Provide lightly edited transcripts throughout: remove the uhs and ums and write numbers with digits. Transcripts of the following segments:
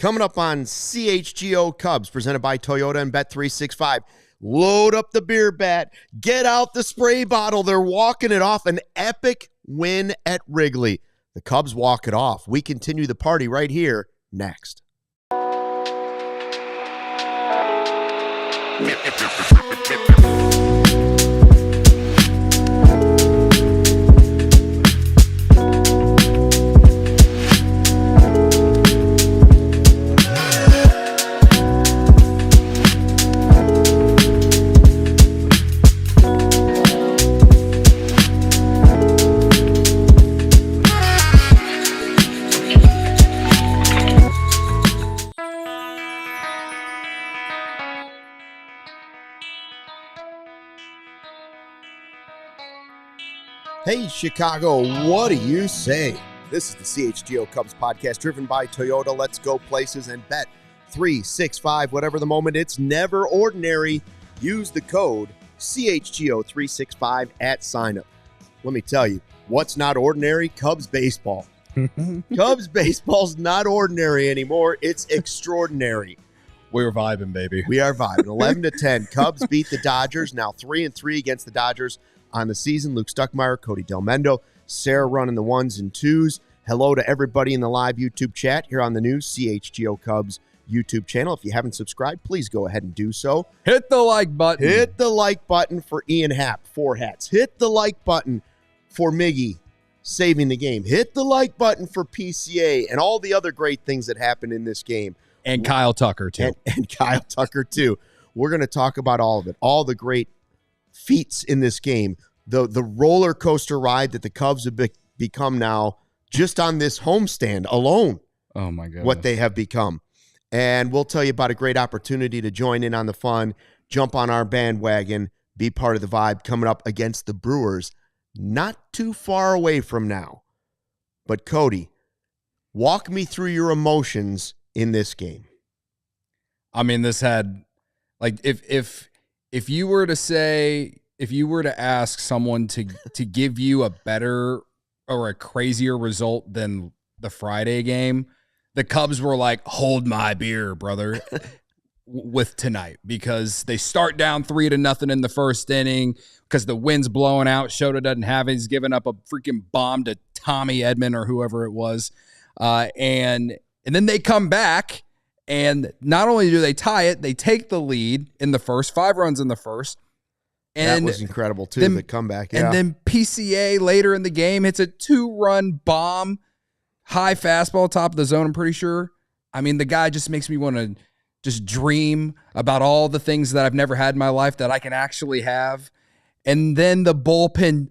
Coming up on CHGO Cubs, presented by Toyota and Bet365. Load up the beer bat. Get out the spray bottle. They're walking it off. An epic win at Wrigley. The Cubs walk it off. We continue the party right here next. Hey, Chicago, what do you say? This is the CHGO Cubs podcast driven by Toyota. Let's go places and bet 365. Whatever the moment, it's never ordinary. Use the code CHGO365 at signup. Let me tell you, what's not ordinary? Cubs baseball. Cubs baseball's not ordinary anymore. It's extraordinary. We're vibing, baby. We are vibing. 11-10. Cubs beat the Dodgers. Now 3-3 against the Dodgers on the season. Luke Stuckmeyer, Cody Delmendo, Sarah running the ones and twos. Hello to everybody in the live YouTube chat here on the new CHGO Cubs YouTube channel. If you haven't subscribed, please go ahead and do so. Hit the like button. Hit the like button for Ian Happ, 4 hats. Hit the like button for Miggy, saving the game. Hit the like button for PCA and all the other great things that happened in this game. And Kyle Tucker, too. And Kyle Tucker, too. We're going to talk about all of it, all the great feats in this game, the roller coaster ride that the Cubs have become now just on this homestand alone. Oh, my God. What they have become. And we'll tell you about a great opportunity to join in on the fun, jump on our bandwagon, be part of the vibe coming up against the Brewers not too far away from now. But Cody, walk me through your emotions in this game. I mean, this had, like, if you were to say, if you were to ask someone to give you a better or a crazier result than the Friday game, the Cubs were like, hold my beer, brother, with tonight, because they start down 3-0 in the first inning because the wind's blowing out. Shota doesn't have it. He's giving up a freaking bomb to Tommy Edman or whoever it was. And then they come back, and not only do they tie it, they take the lead in the first, 5 runs in the first. And that was incredible, too, the comeback. Yeah. And then PCA later in the game hits a 2-run bomb, high fastball, top of the zone, I'm pretty sure. I mean, the guy just makes me want to just dream about all the things that I've never had in my life that I can actually have. And then the bullpen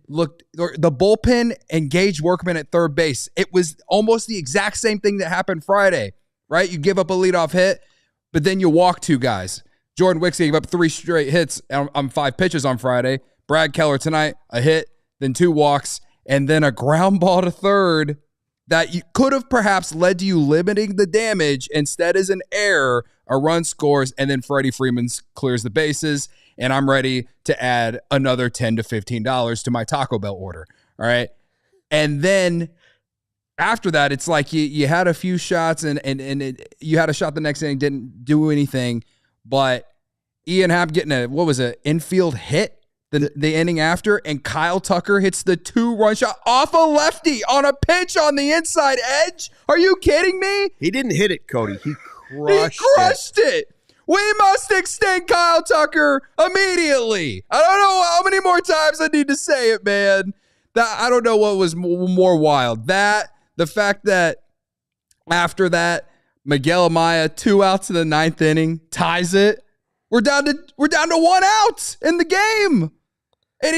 engaged Workman at third base. It was almost the exact same thing that happened Friday, right? You give up a leadoff hit, but then you walk 2 guys. Jordan Wicks gave up 3 straight hits on 5 pitches on Friday. Brad Keller tonight, a hit, then 2 walks, and then a ground ball to third that you could have perhaps led to you limiting the damage. Instead is an error, a run scores, and then Freddie Freeman clears the bases, and I'm ready to add another $10 to $15 to my Taco Bell order, all right? And then after that, it's like you had a few shots, and you had a shot the next inning, didn't do anything, but Ian Happ getting an infield hit the inning after, and Kyle Tucker hits the 2-run shot off a lefty on a pitch on the inside edge. Are you kidding me? He didn't hit it, Cody. He crushed it. We must extend Kyle Tucker immediately. I don't know how many more times I need to say it, man. I don't know what was more wild. The fact that after that, Miguel Amaya, 2 outs in the 9th inning, ties it. We're down to 1 out in the game. And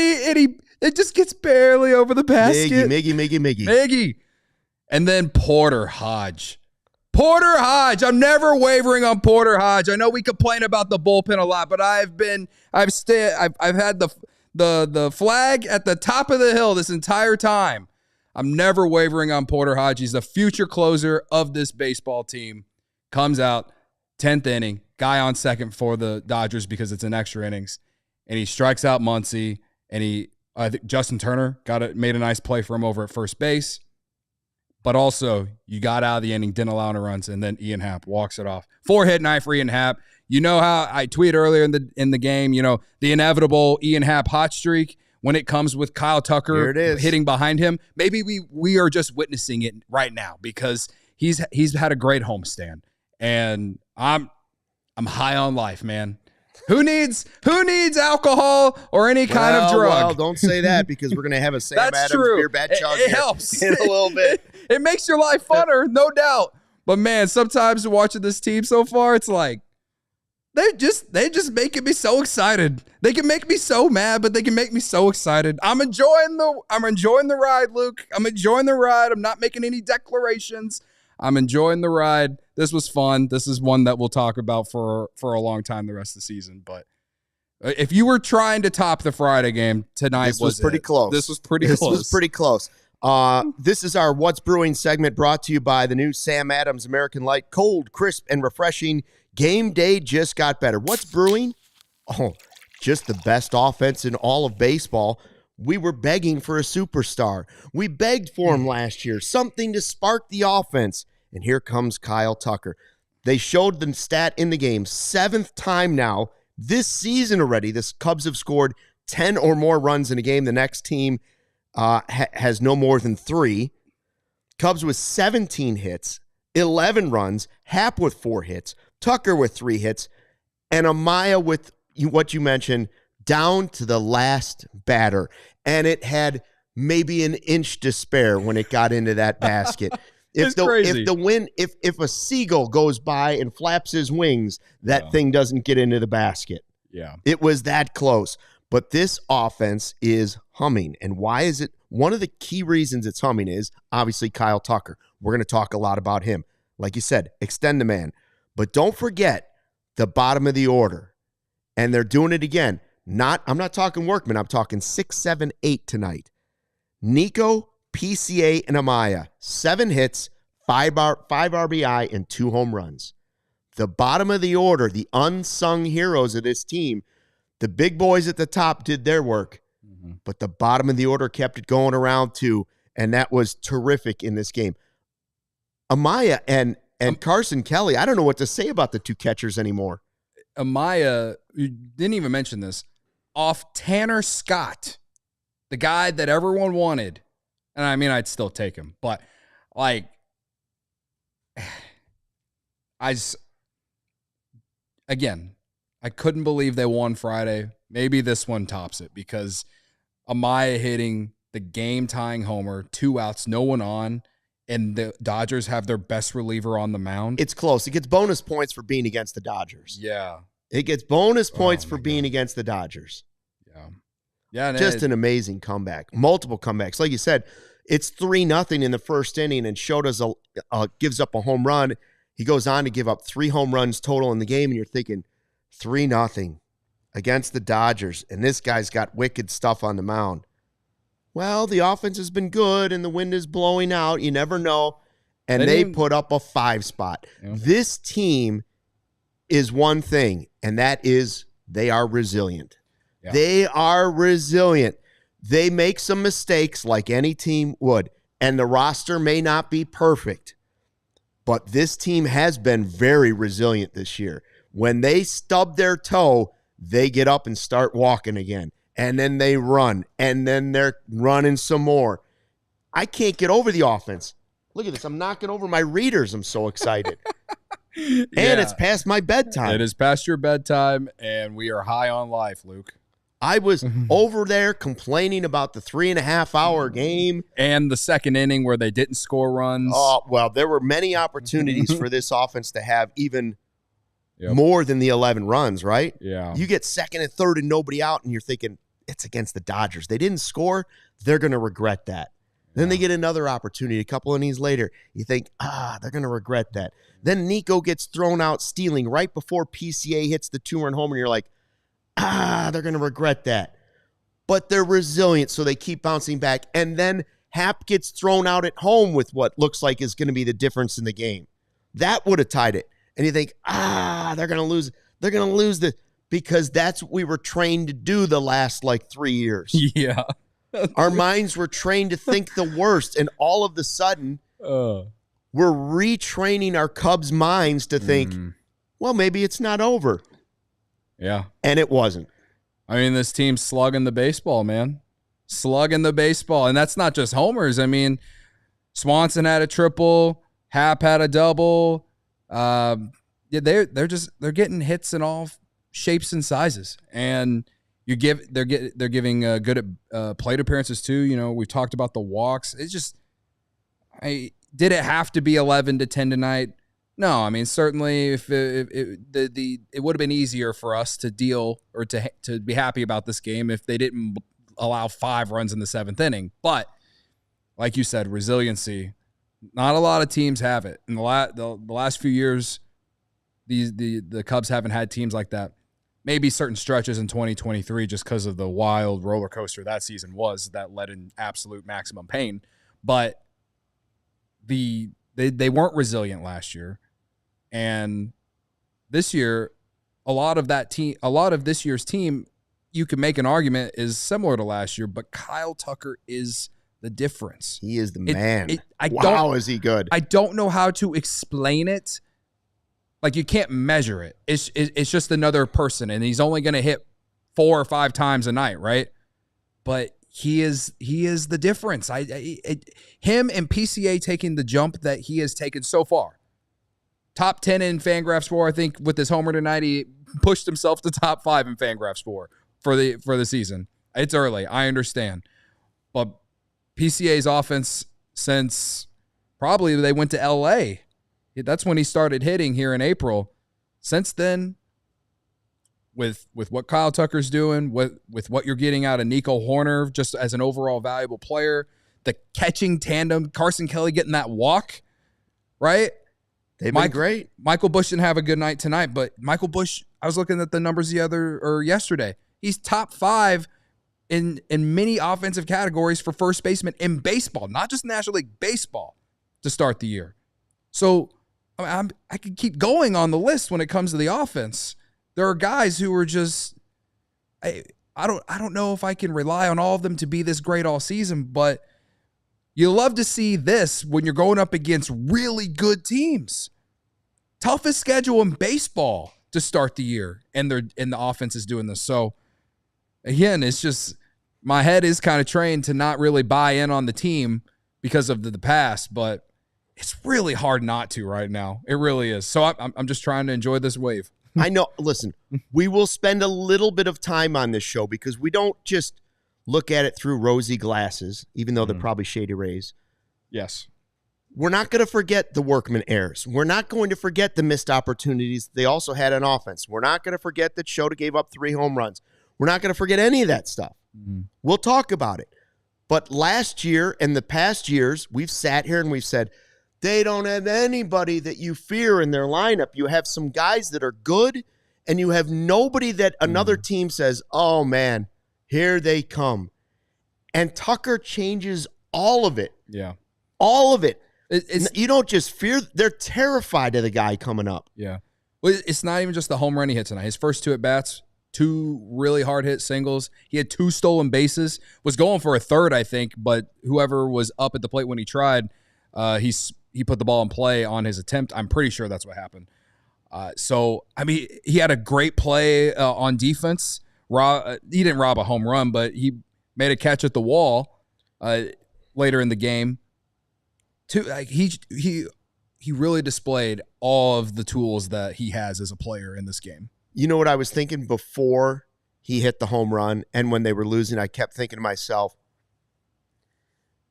it just gets barely over the basket. Miggy. And then Porter Hodge. I'm never wavering on Porter Hodge. I know we complain about the bullpen a lot, but I've had the flag at the top of the hill this entire time. I'm never wavering on Porter Hodge. He's the future closer of this baseball team. Comes out, 10th inning, guy on second for the Dodgers because it's an extra innings, and he strikes out Muncy, and I think Justin Turner made a nice play for him over at first base. But also, you got out of the inning, didn't allow any runs, and then Ian Happ walks it off. 4-hit night for Ian Happ. You know how I tweeted earlier in the game, the inevitable Ian Happ hot streak when it comes with Kyle Tucker hitting behind him. Maybe we are just witnessing it right now because he's had a great homestand. And I'm high on life, man. Who needs alcohol or any kind of drug? Well, don't say that because we're going to have a Sam Adams beer Bat Chug it helps in a little bit. It makes your life funner, no doubt. But man, sometimes watching this team so far, it's like they just making me so excited. They can make me so mad, but they can make me so excited. I'm enjoying the ride, Luke. I'm enjoying the ride. I'm not making any declarations. I'm enjoying the ride. This was fun. This is one that we'll talk about for a long time the rest of the season. But if you were trying to top the Friday game, tonight was pretty close. This was pretty close. This is our What's Brewing segment brought to you by the new Sam Adams American Light. Cold, crisp, and refreshing. Game day just got better. What's brewing? Oh, just the best offense in all of baseball. We were begging for a superstar. We begged for him last year, something to spark the offense. And here comes Kyle Tucker. They showed the stat in the game. 7th time now this season already. The Cubs have scored 10 or more runs in a game. The next team has no more than 3. Cubs with 17 hits, 11 runs, Happ with 4 hits, Tucker with 3 hits, and Amaya with what you mentioned, down to the last batter. And it had maybe an inch to spare when it got into that basket. If a seagull goes by and flaps his wings, that thing doesn't get into the basket. Yeah. It was that close. But this offense is humming. And why is it? One of the key reasons it's humming is obviously Kyle Tucker. We're going to talk a lot about him. Like you said, extend the man. But don't forget the bottom of the order. And they're doing it again. I'm not talking Workman. I'm talking 6, 7, 8 tonight. Nico, PCA, and Amaya. 7 hits, 5 RBI, and 2 home runs. The bottom of the order, the unsung heroes of this team, the big boys at the top did their work, but the bottom of the order kept it going around too, and that was terrific in this game. Amaya and Carson Kelly, I don't know what to say about the 2 catchers anymore. Amaya, you didn't even mention this, off Tanner Scott, the guy that everyone wanted. And I mean, I'd still take him, but like, I couldn't believe they won Friday. Maybe this one tops it because Amaya hitting the game-tying homer, 2 outs, no one on, and the Dodgers have their best reliever on the mound. It's close. It gets bonus points for being against the Dodgers. Yeah. It gets bonus points for being against the Dodgers. Yeah. Yeah. Just an amazing comeback. Multiple comebacks. Like you said, it's 3-0 in the first inning, and Shota gives up a home run. He goes on to give up 3 home runs total in the game, and you're thinking 3-0 against the Dodgers, and this guy's got wicked stuff on the mound. Well, the offense has been good, and the wind is blowing out. You never know. And they put up a 5 spot. Yeah. This team is one thing, and that is they are resilient. Yeah. They are resilient. They make some mistakes like any team would, and the roster may not be perfect, but this team has been very resilient this year. When they stub their toe, they get up and start walking again, and then they run, and then they're running some more. I can't get over the offense. Look at this. I'm knocking over my readers. I'm so excited. And it's past my bedtime. It is past your bedtime, and we are high on life, Luke. I was over there complaining about the 3.5-hour game. And the second inning where they didn't score runs. Oh, well, there were many opportunities for this offense to have even more than the 11 runs, right? Yeah. You get second and third and nobody out, and you're thinking, it's against the Dodgers. They didn't score. They're going to regret that. Then they get another opportunity a couple innings later. You think, they're going to regret that. Then Nico gets thrown out stealing right before PCA hits the 2-run homer, and you're like, they're going to regret that. But they're resilient, so they keep bouncing back. And then Happ gets thrown out at home with what looks like is going to be the difference in the game. That would have tied it. And you think, they're going to lose. They're going to lose because that's what we were trained to do the last 3 years. Yeah. Our minds were trained to think the worst. And all of a sudden, We're retraining our Cubs minds to think, well, maybe it's not over. Yeah. And it wasn't. I mean, this team's slugging the baseball, man. Slugging the baseball. And that's not just homers. I mean, Swanson had a triple. Happ had a double. They're getting hits in all shapes and sizes. And they're giving good plate appearances too. You know, we talked about the walks. It's just, did it have to be 11-10 tonight? No, I mean, certainly if it would have been easier for us to deal or to be happy about this game if they didn't allow 5 runs in the 7th inning. But like you said, resiliency. Not a lot of teams have it. In the last few years, the Cubs haven't had teams like that. Maybe certain stretches in 2023 just because of the wild roller coaster that season was that led in absolute maximum pain. But they weren't resilient last year. And this year, a lot of this year's team, you can make an argument is similar to last year, but Kyle Tucker is the difference. He is the man. Is he good? I don't know how to explain it. Like, you can't measure it. It's just another person, and he's only going to hit 4 or 5 times a night, right? But he is the difference. Him and PCA taking the jump that he has taken so far. Top 10 in Fangraphs score. I think with his homer tonight, he pushed himself to top 5 in Fangraphs score for the season. It's early, I understand, but PCA's offense since probably they went to LA. That's when he started hitting here in April. Since then, with what Kyle Tucker's doing, with what you're getting out of Nico Horner just as an overall valuable player, the catching tandem, Carson Kelly getting that walk, right? They've been great. Michael Busch didn't have a good night tonight, but Michael Busch, I was looking at the numbers yesterday. He's top 5 in many offensive categories for first baseman in baseball, not just National League Baseball, to start the year. So I could keep going on the list when it comes to the offense. There are guys who are just I don't know if I can rely on all of them to be this great all season, but you love to see this when you're going up against really good teams. Toughest schedule in baseball to start the year, and the offense is doing this. So again, it's just my head is kind of trained to not really buy in on the team because of the past, but it's really hard not to right now. It really is. So I'm just trying to enjoy this wave. I know. Listen, we will spend a little bit of time on this show because we don't just look at it through rosy glasses, even though they're probably shady rays. Yes. We're not going to forget the Workman errors. We're not going to forget the missed opportunities they also had on offense. We're not going to forget that Shota gave up 3 home runs. We're not going to forget any of that stuff. Mm-hmm. We'll talk about it. But last year and the past years, we've sat here and we've said, they don't have anybody that you fear in their lineup. You have some guys that are good, and you have nobody that another team says, oh, man, here they come. And Tucker changes all of it. Yeah. All of it. You don't just fear. They're terrified of the guy coming up. Yeah. Well, it's not even just the home run he hit tonight. His first 2 at-bats, 2 really hard-hit singles. He had 2 stolen bases. Was going for a third, I think, but whoever was up at the plate when he tried, he put the ball in play on his attempt. I'm pretty sure that's what happened. So, I mean, he had a great play on defense. He didn't rob a home run, but he made a catch at the wall later in the game. He really displayed all of the tools that he has as a player in this game. You know what I was thinking before he hit the home run, and when they were losing, I kept thinking to myself,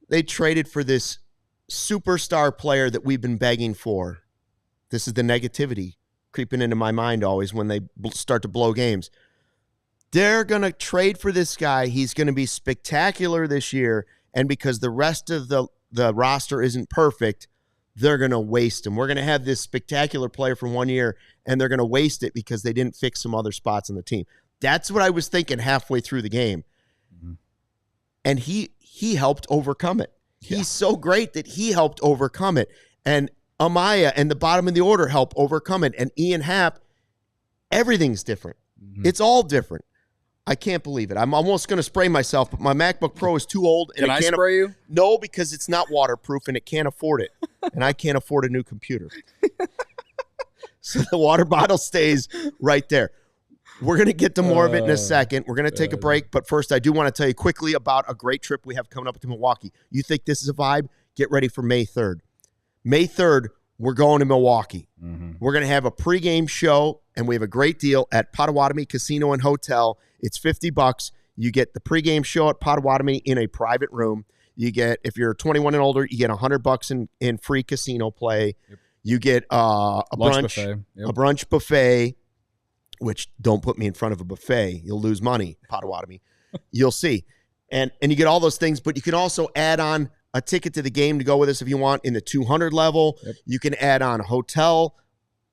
they traded for this superstar player that we've been begging for. This is the negativity creeping into my mind always when they start to blow games. They're going to trade for this guy. He's going to be spectacular this year, and because the rest of the roster isn't perfect, they're going to waste him. We're going to have this spectacular player for 1 year, and they're going to waste it because they didn't fix some other spots on the team. That's what I was thinking halfway through the game. Mm-hmm. And he helped overcome it. Yeah. He's so great that he helped overcome it. And Amaya and the bottom of the order help overcome it. And Ian Happ, everything's different. Mm-hmm. It's all different. I can't believe it. I'm almost going to spray myself, but my MacBook Pro is too old. And Can I spray you? No, because it's not waterproof and it can't afford it. And I can't afford a new computer. So the water bottle stays right there. We're going to get to more of it in a second. We're going to take a break. But first, I do want to tell you quickly about a great trip we have coming up to Milwaukee. You think this is a vibe? Get ready for May 3rd. May 3rd, we're going to Milwaukee. Mm-hmm. We're going to have a pregame show, and we have a great deal at Potawatomi Casino and Hotel. It's $50. You get the pregame show at Potawatomi in a private room. You get, if you're 21 and older, you get $100 in free casino play. Yep. You get a brunch buffet, which don't put me in front of a buffet. You'll lose money, Potawatomi. You'll see. And you get all those things, but you can also add on a ticket to the game to go with us if you want in the 200 level. Yep. You can add on a hotel.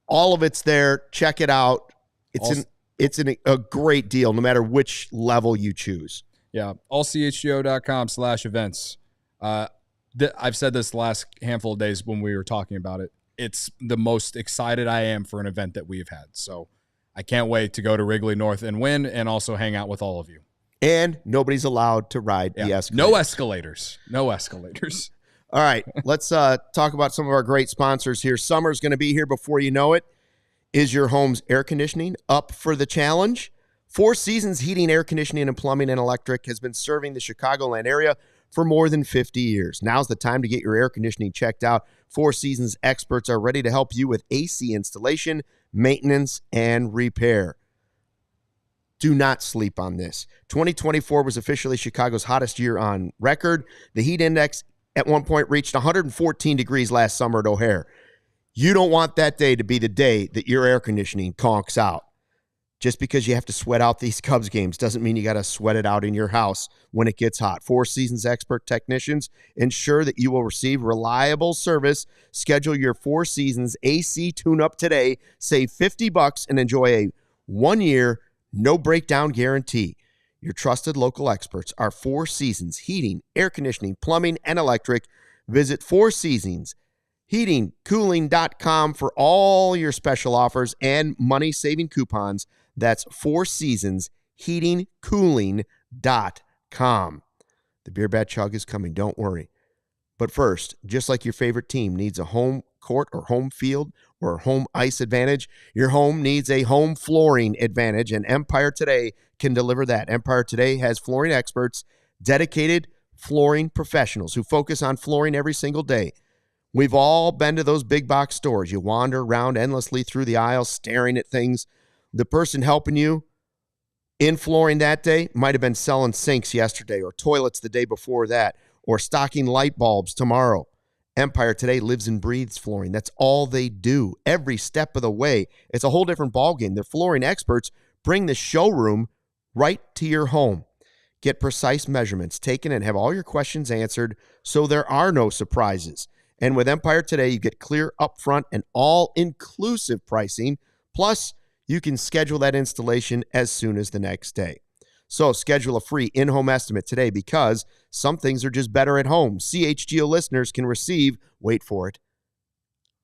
All of it's there. Check it out. It's a great deal no matter which level you choose. Yeah, allchgo.com/events. I've said this the last handful of days when we were talking about it. It's the most excited I am for an event that we've had. So I can't wait to go to Wrigley North and win and also hang out with all of you. And nobody's allowed to ride the escalators. No escalators. All right, let's talk about some of our great sponsors here. Summer's going to be here before you know it. Is your home's air conditioning up for the challenge? Four Seasons Heating, Air Conditioning, and Plumbing and Electric has been serving the Chicagoland area for more than 50 years. Now's the time to get your air conditioning checked out. Four Seasons experts are ready to help you with AC installation, maintenance, and repair. Do not sleep on this. 2024 was officially Chicago's hottest year on record. The heat index at one point reached 114 degrees last summer at O'Hare. You don't want that day to be the day that your air conditioning conks out. Just because you have to sweat out these Cubs games doesn't mean you got to sweat it out in your house when it gets hot. Four Seasons expert technicians ensure that you will receive reliable service. Schedule your Four Seasons AC tune-up today. Save $50 and enjoy a 1-year, no breakdown guarantee. Your trusted local experts are Four Seasons Heating, Air Conditioning, Plumbing, and Electric. Visit Four Seasons heatingcooling.com for all your special offers and money-saving coupons. That's Four Seasons heatingcooling.com. The beer Bat Chug is coming, don't worry. But first, just like your favorite team needs a home court or home field or home ice advantage, your home needs a home flooring advantage, and Empire Today can deliver that. Empire Today has flooring experts, dedicated flooring professionals who focus on flooring every single day. We've all been to those big box stores. You wander around endlessly through the aisles staring at things. The person helping you in flooring that day might have been selling sinks yesterday or toilets the day before that or stocking light bulbs tomorrow. Empire Today lives and breathes flooring. That's all they do every step of the way. It's a whole different ballgame. Their flooring experts bring the showroom right to your home. Get precise measurements taken and have all your questions answered so there are no surprises. And with Empire Today, you get clear upfront and all-inclusive pricing. Plus, you can schedule that installation as soon as the next day. So schedule a free in-home estimate today because some things are just better at home. CHGO listeners can receive, wait for it,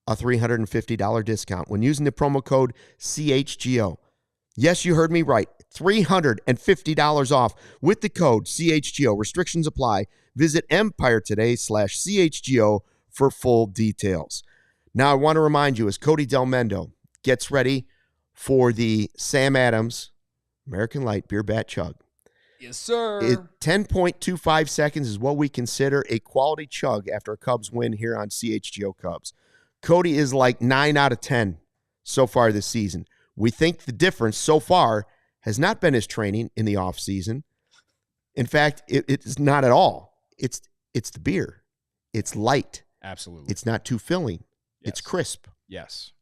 a $350 discount when using the promo code CHGO. Yes, you heard me right. $350 off with the code CHGO. Restrictions apply. Visit Empire Today/CHGO for full details. Now, I want to remind you, as Cody Del Mendo gets ready for the Sam Adams American Light Beer Bat Chug. Yes, sir. 10.25 seconds is what we consider a quality chug after a Cubs win here on CHGO Cubs. Cody is like 9 out of 10 so far this season. We think the difference so far has not been his training in the offseason. In fact, it's not at all. It's the beer. It's light. Absolutely. It's not too filling. Yes. It's crisp. Yes.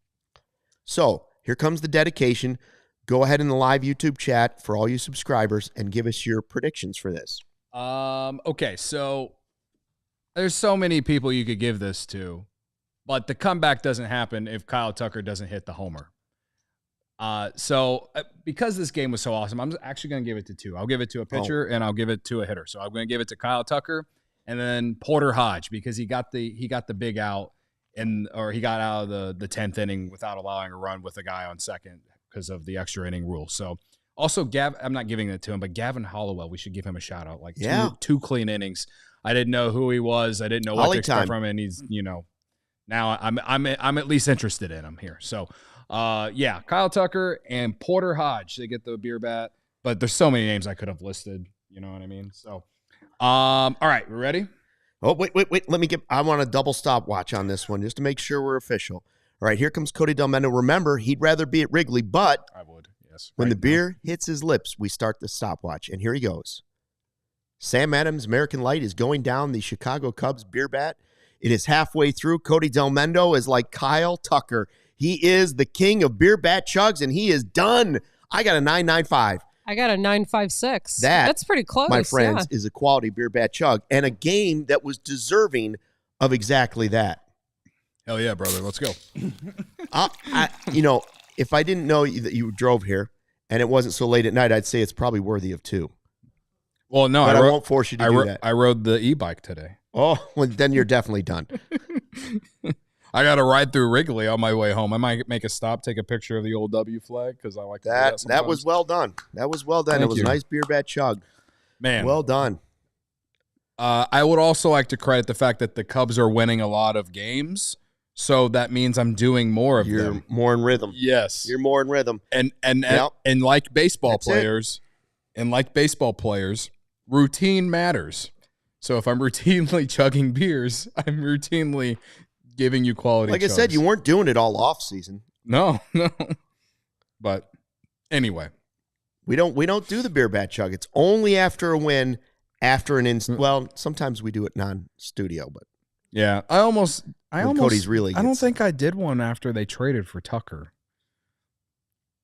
So here comes the dedication. Go ahead in the live YouTube chat for all you subscribers and give us your predictions for this. Okay, so there's so many people you could give this to, but the comeback doesn't happen if Kyle Tucker doesn't hit the homer. So because this game was so awesome, I'm actually going to give it to two. I'll give it to a pitcher and I'll give it to a hitter. So I'm going to give it to Kyle Tucker and then Porter Hodge because he got the big out or he got out of the 10th inning without allowing a run with a guy on second because of the extra inning rule. So Also, I'm not giving it to him, but Gavin Hollowell, we should give him a shout out. Like two clean innings. I didn't know who he was. I didn't know what to expect from him. And he's, now I'm at least interested in him here. So, Kyle Tucker and Porter Hodge, they get the beer bat. But there's so many names I could have listed. You know what I mean? So, all right, we ready? Oh, wait. I want a double stopwatch on this one just to make sure we're official. All right, here comes Cody Delmendo. Remember, he'd rather be at Wrigley, but I would, yes. When the beer hits his lips, we start the stopwatch. And here he goes. Sam Adams, American Light, is going down the Chicago Cubs beer bat. It is halfway through. Cody Delmendo is like Kyle Tucker. He is the king of beer bat chugs, and he is done. I got a 9.95. I got a 9.56. That's pretty close. My friends, is a quality beer bat chug and a game that was deserving of exactly that. Hell yeah, brother. Let's go. If I didn't know that you drove here and it wasn't so late at night, I'd say it's probably worthy of 2. Well, no, but I won't force you to do that. I rode the e-bike today. Oh, well, then you're definitely done. I got to ride through Wrigley on my way home. I might make a stop, take a picture of the old W flag because I like that. That was well done. It was a nice beer bat chug. Man. Well done. I would also like to credit the fact that the Cubs are winning a lot of games. So that means I'm doing more of them. You're more in rhythm. Yes. You're more in rhythm. And like baseball players, routine matters. So if I'm routinely chugging beers, I'm routinely giving you quality chugs. I said, you weren't doing it all off season. No. But anyway. We don't do the beer bat chug. It's only after a win, after well, sometimes we do it non-studio, but yeah, Cody's really I don't think I did one after they traded for Tucker.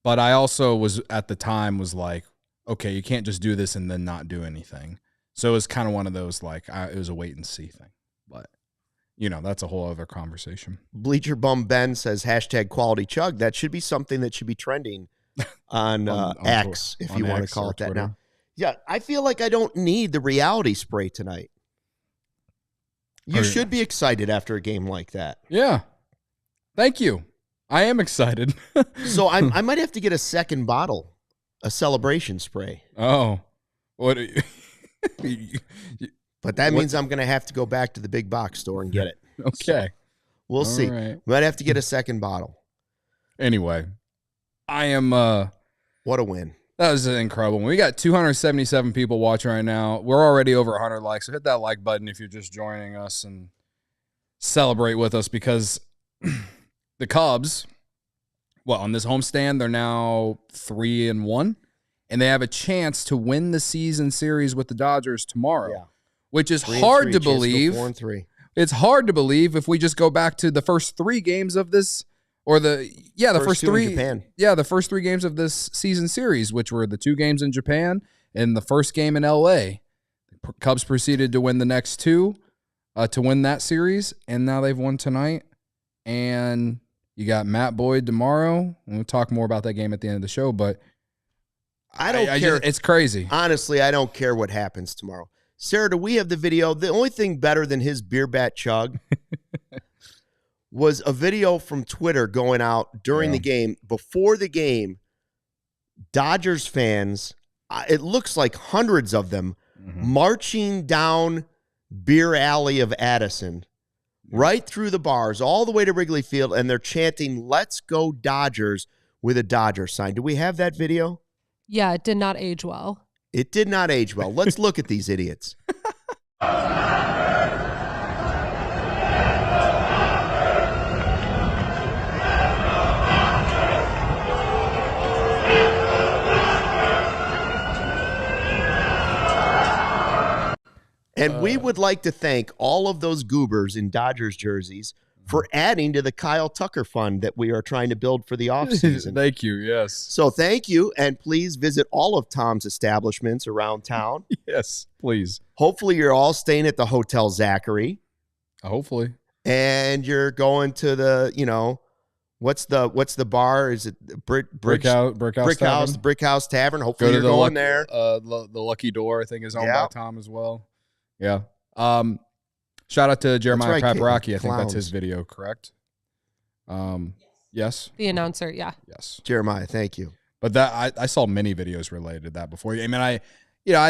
But I also was at the time was like, okay, you can't just do this and then not do anything. So it was kind of one of those it was a wait and see thing. But that's a whole other conversation. Bleacher Bum Ben says #quality chug. That should be something that should be trending on X, if you want to call it that now. Yeah, I feel like I don't need the reality spray tonight. You should be excited after a game like that. Yeah. Thank you. I am excited. So I might have to get a second bottle, a celebration spray. Oh. What? But that means I'm going to have to go back to the big box store and get it. Okay. So we'll see. Right. We might have to get a second bottle. Anyway, I am... what a win. That was incredible. We got 277 people watching right now. We're already over 100 likes. So hit that like button if you're just joining us and celebrate with us because the Cubs, on this homestand, they're now 3-1, and they have a chance to win the season series with the Dodgers tomorrow, which is hard to believe. 4-3. It's hard to believe if we just go back to the first 3 games of this. Or the first 3 in Japan. Yeah, the first 3 games of this season series, which were the 2 games in Japan and the first game in LA. The Cubs proceeded to win the next 2 to win that series, and now they've won tonight. And you got Matt Boyd tomorrow. And we'll talk more about that game at the end of the show, but I don't care. It's crazy. Honestly, I don't care what happens tomorrow. Sarah, do we have the video? The only thing better than his beer bat chug was a video from Twitter going out during the game. Before the game, Dodgers fans, it looks like hundreds of them, marching down Beer Alley of Addison, right through the bars, all the way to Wrigley Field, and they're chanting, "Let's go Dodgers," with a Dodger sign. Do we have that video? Yeah, it did not age well. It did not age well. Let's look at these idiots. And we would like to thank all of those goobers in Dodgers jerseys for adding to the Kyle Tucker fund that we are trying to build for the offseason. Thank you, yes. So thank you, and please visit all of Tom's establishments around town. Yes, please. Hopefully you're all staying at the Hotel Zachary. Hopefully. And you're going to the, what's the bar? Is it Brick House Tavern? Hopefully you're going there. The Lucky Door, I think, is owned by Tom as well. Yeah. Shout out to Jeremiah Paparaki. I think that's his video, correct? Yes. The announcer, yeah. Yes. Jeremiah, thank you. But that I saw many videos related to that before. I mean, I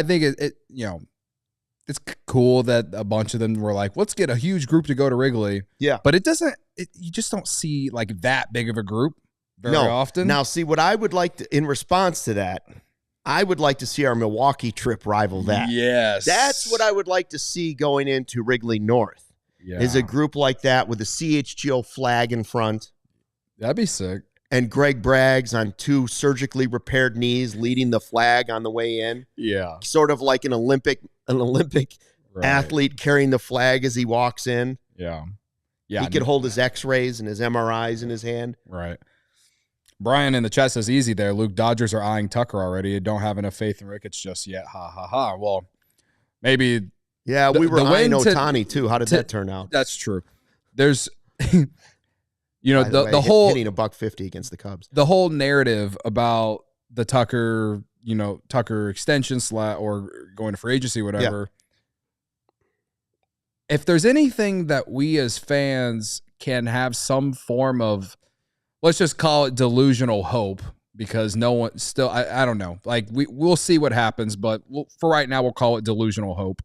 think it's cool that a bunch of them were like, let's get a huge group to go to Wrigley. Yeah. But you just don't see like that big of a group very often. Now, see, what I would like to, in response to that, I would like to see our Milwaukee trip rival that. Yes. That's what I would like to see going into Wrigley North. Yeah. Is a group like that with a CHGO flag in front. That'd be sick. And Greg Braggs on 2 surgically repaired knees leading the flag on the way in. Yeah. Sort of like an Olympic athlete carrying the flag as he walks in. Yeah. Yeah. He could hold his x-rays and his MRIs in his hand. Right. Brian in the chat says, easy there. Luke, Dodgers are eyeing Tucker already. You don't have enough faith in Ricketts just yet. Ha, ha, ha. Well, maybe. Yeah, we were eyeing Ohtani, too. How did that turn out? That's true. There's, the whole. Hitting $150 against the Cubs. The whole narrative about the Tucker extension or going to free agency, whatever. Yeah. If there's anything that we as fans can have some form of, let's just call it delusional hope, because no one still, I don't know. Like we'll see what happens, but for right now, we'll call it delusional hope.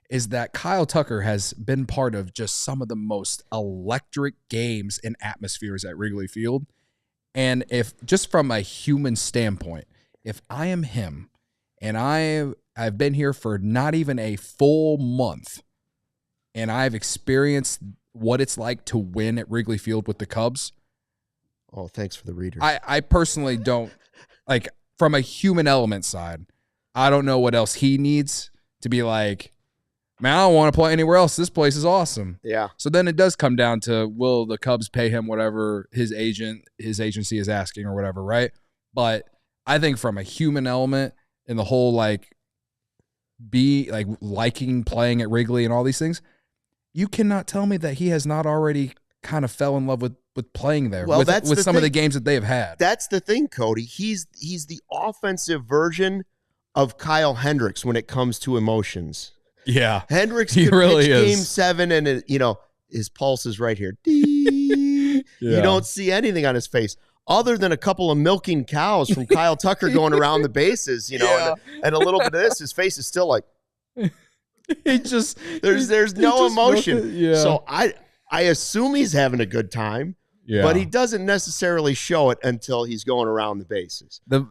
Is that Kyle Tucker has been part of just some of the most electric games and atmospheres at Wrigley Field. And if just from a human standpoint, if I am him and I've been here for not even a full month and I've experienced what it's like to win at Wrigley Field with the Cubs. Oh, thanks for the reader. I personally don't, like, from a human element side, I don't know what else he needs to be like, man, I don't want to play anywhere else. This place is awesome. Yeah. So then it does come down to, will the Cubs pay him whatever his agency is asking or whatever, right? But I think from a human element and the whole, like, liking playing at Wrigley and all these things, you cannot tell me that he has not already kind of fell in love with playing there, with some of the games that they have had. That's the thing, Cody. He's the offensive version of Kyle Hendricks when it comes to emotions. Yeah. Hendricks he really is. Game 7 and his pulse is right here. Yeah. You don't see anything on his face other than a couple of milking cows from Kyle Tucker going around the bases, and a little bit of this. His face is still like there's no emotion. Yeah. So I assume he's having a good time, but he doesn't necessarily show it until he's going around the bases. But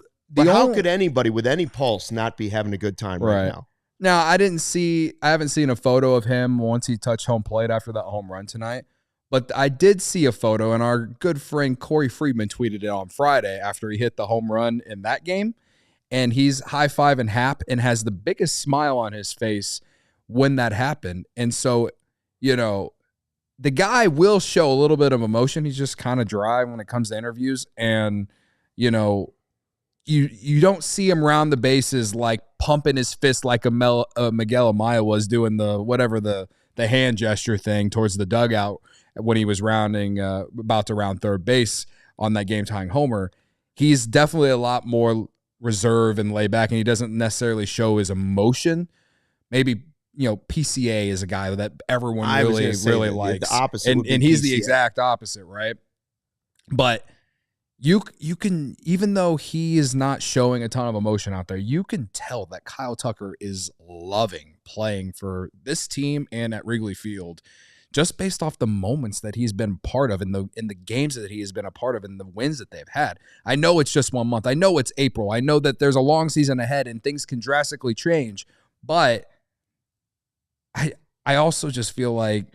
how could anybody with any pulse not be having a good time right now? Now, I haven't seen a photo of him once he touched home plate after that home run tonight, but I did see a photo, and our good friend Corey Friedman tweeted it on Friday after he hit the home run in that game, and he's high-fiving Happ and has the biggest smile on his face when that happened. And so, the guy will show a little bit of emotion. He's just kind of dry when it comes to interviews, and, You don't see him round the bases like pumping his fist like Miguel Amaya was doing the hand gesture thing towards the dugout when he was about to round third base on that game-tying homer. He's definitely a lot more reserved and laid back, and he doesn't necessarily show his emotion. Maybe PCA is a guy that everyone really likes. The opposite, and he's the exact opposite, right? But you can, even though he is not showing a ton of emotion out there, you can tell that Kyle Tucker is loving playing for this team and at Wrigley Field, just based off the moments that he's been part of in the games that he has been a part of and the wins that they've had. I know it's just 1 month. I know it's April. I know that there's a long season ahead and things can drastically change, but I also just feel like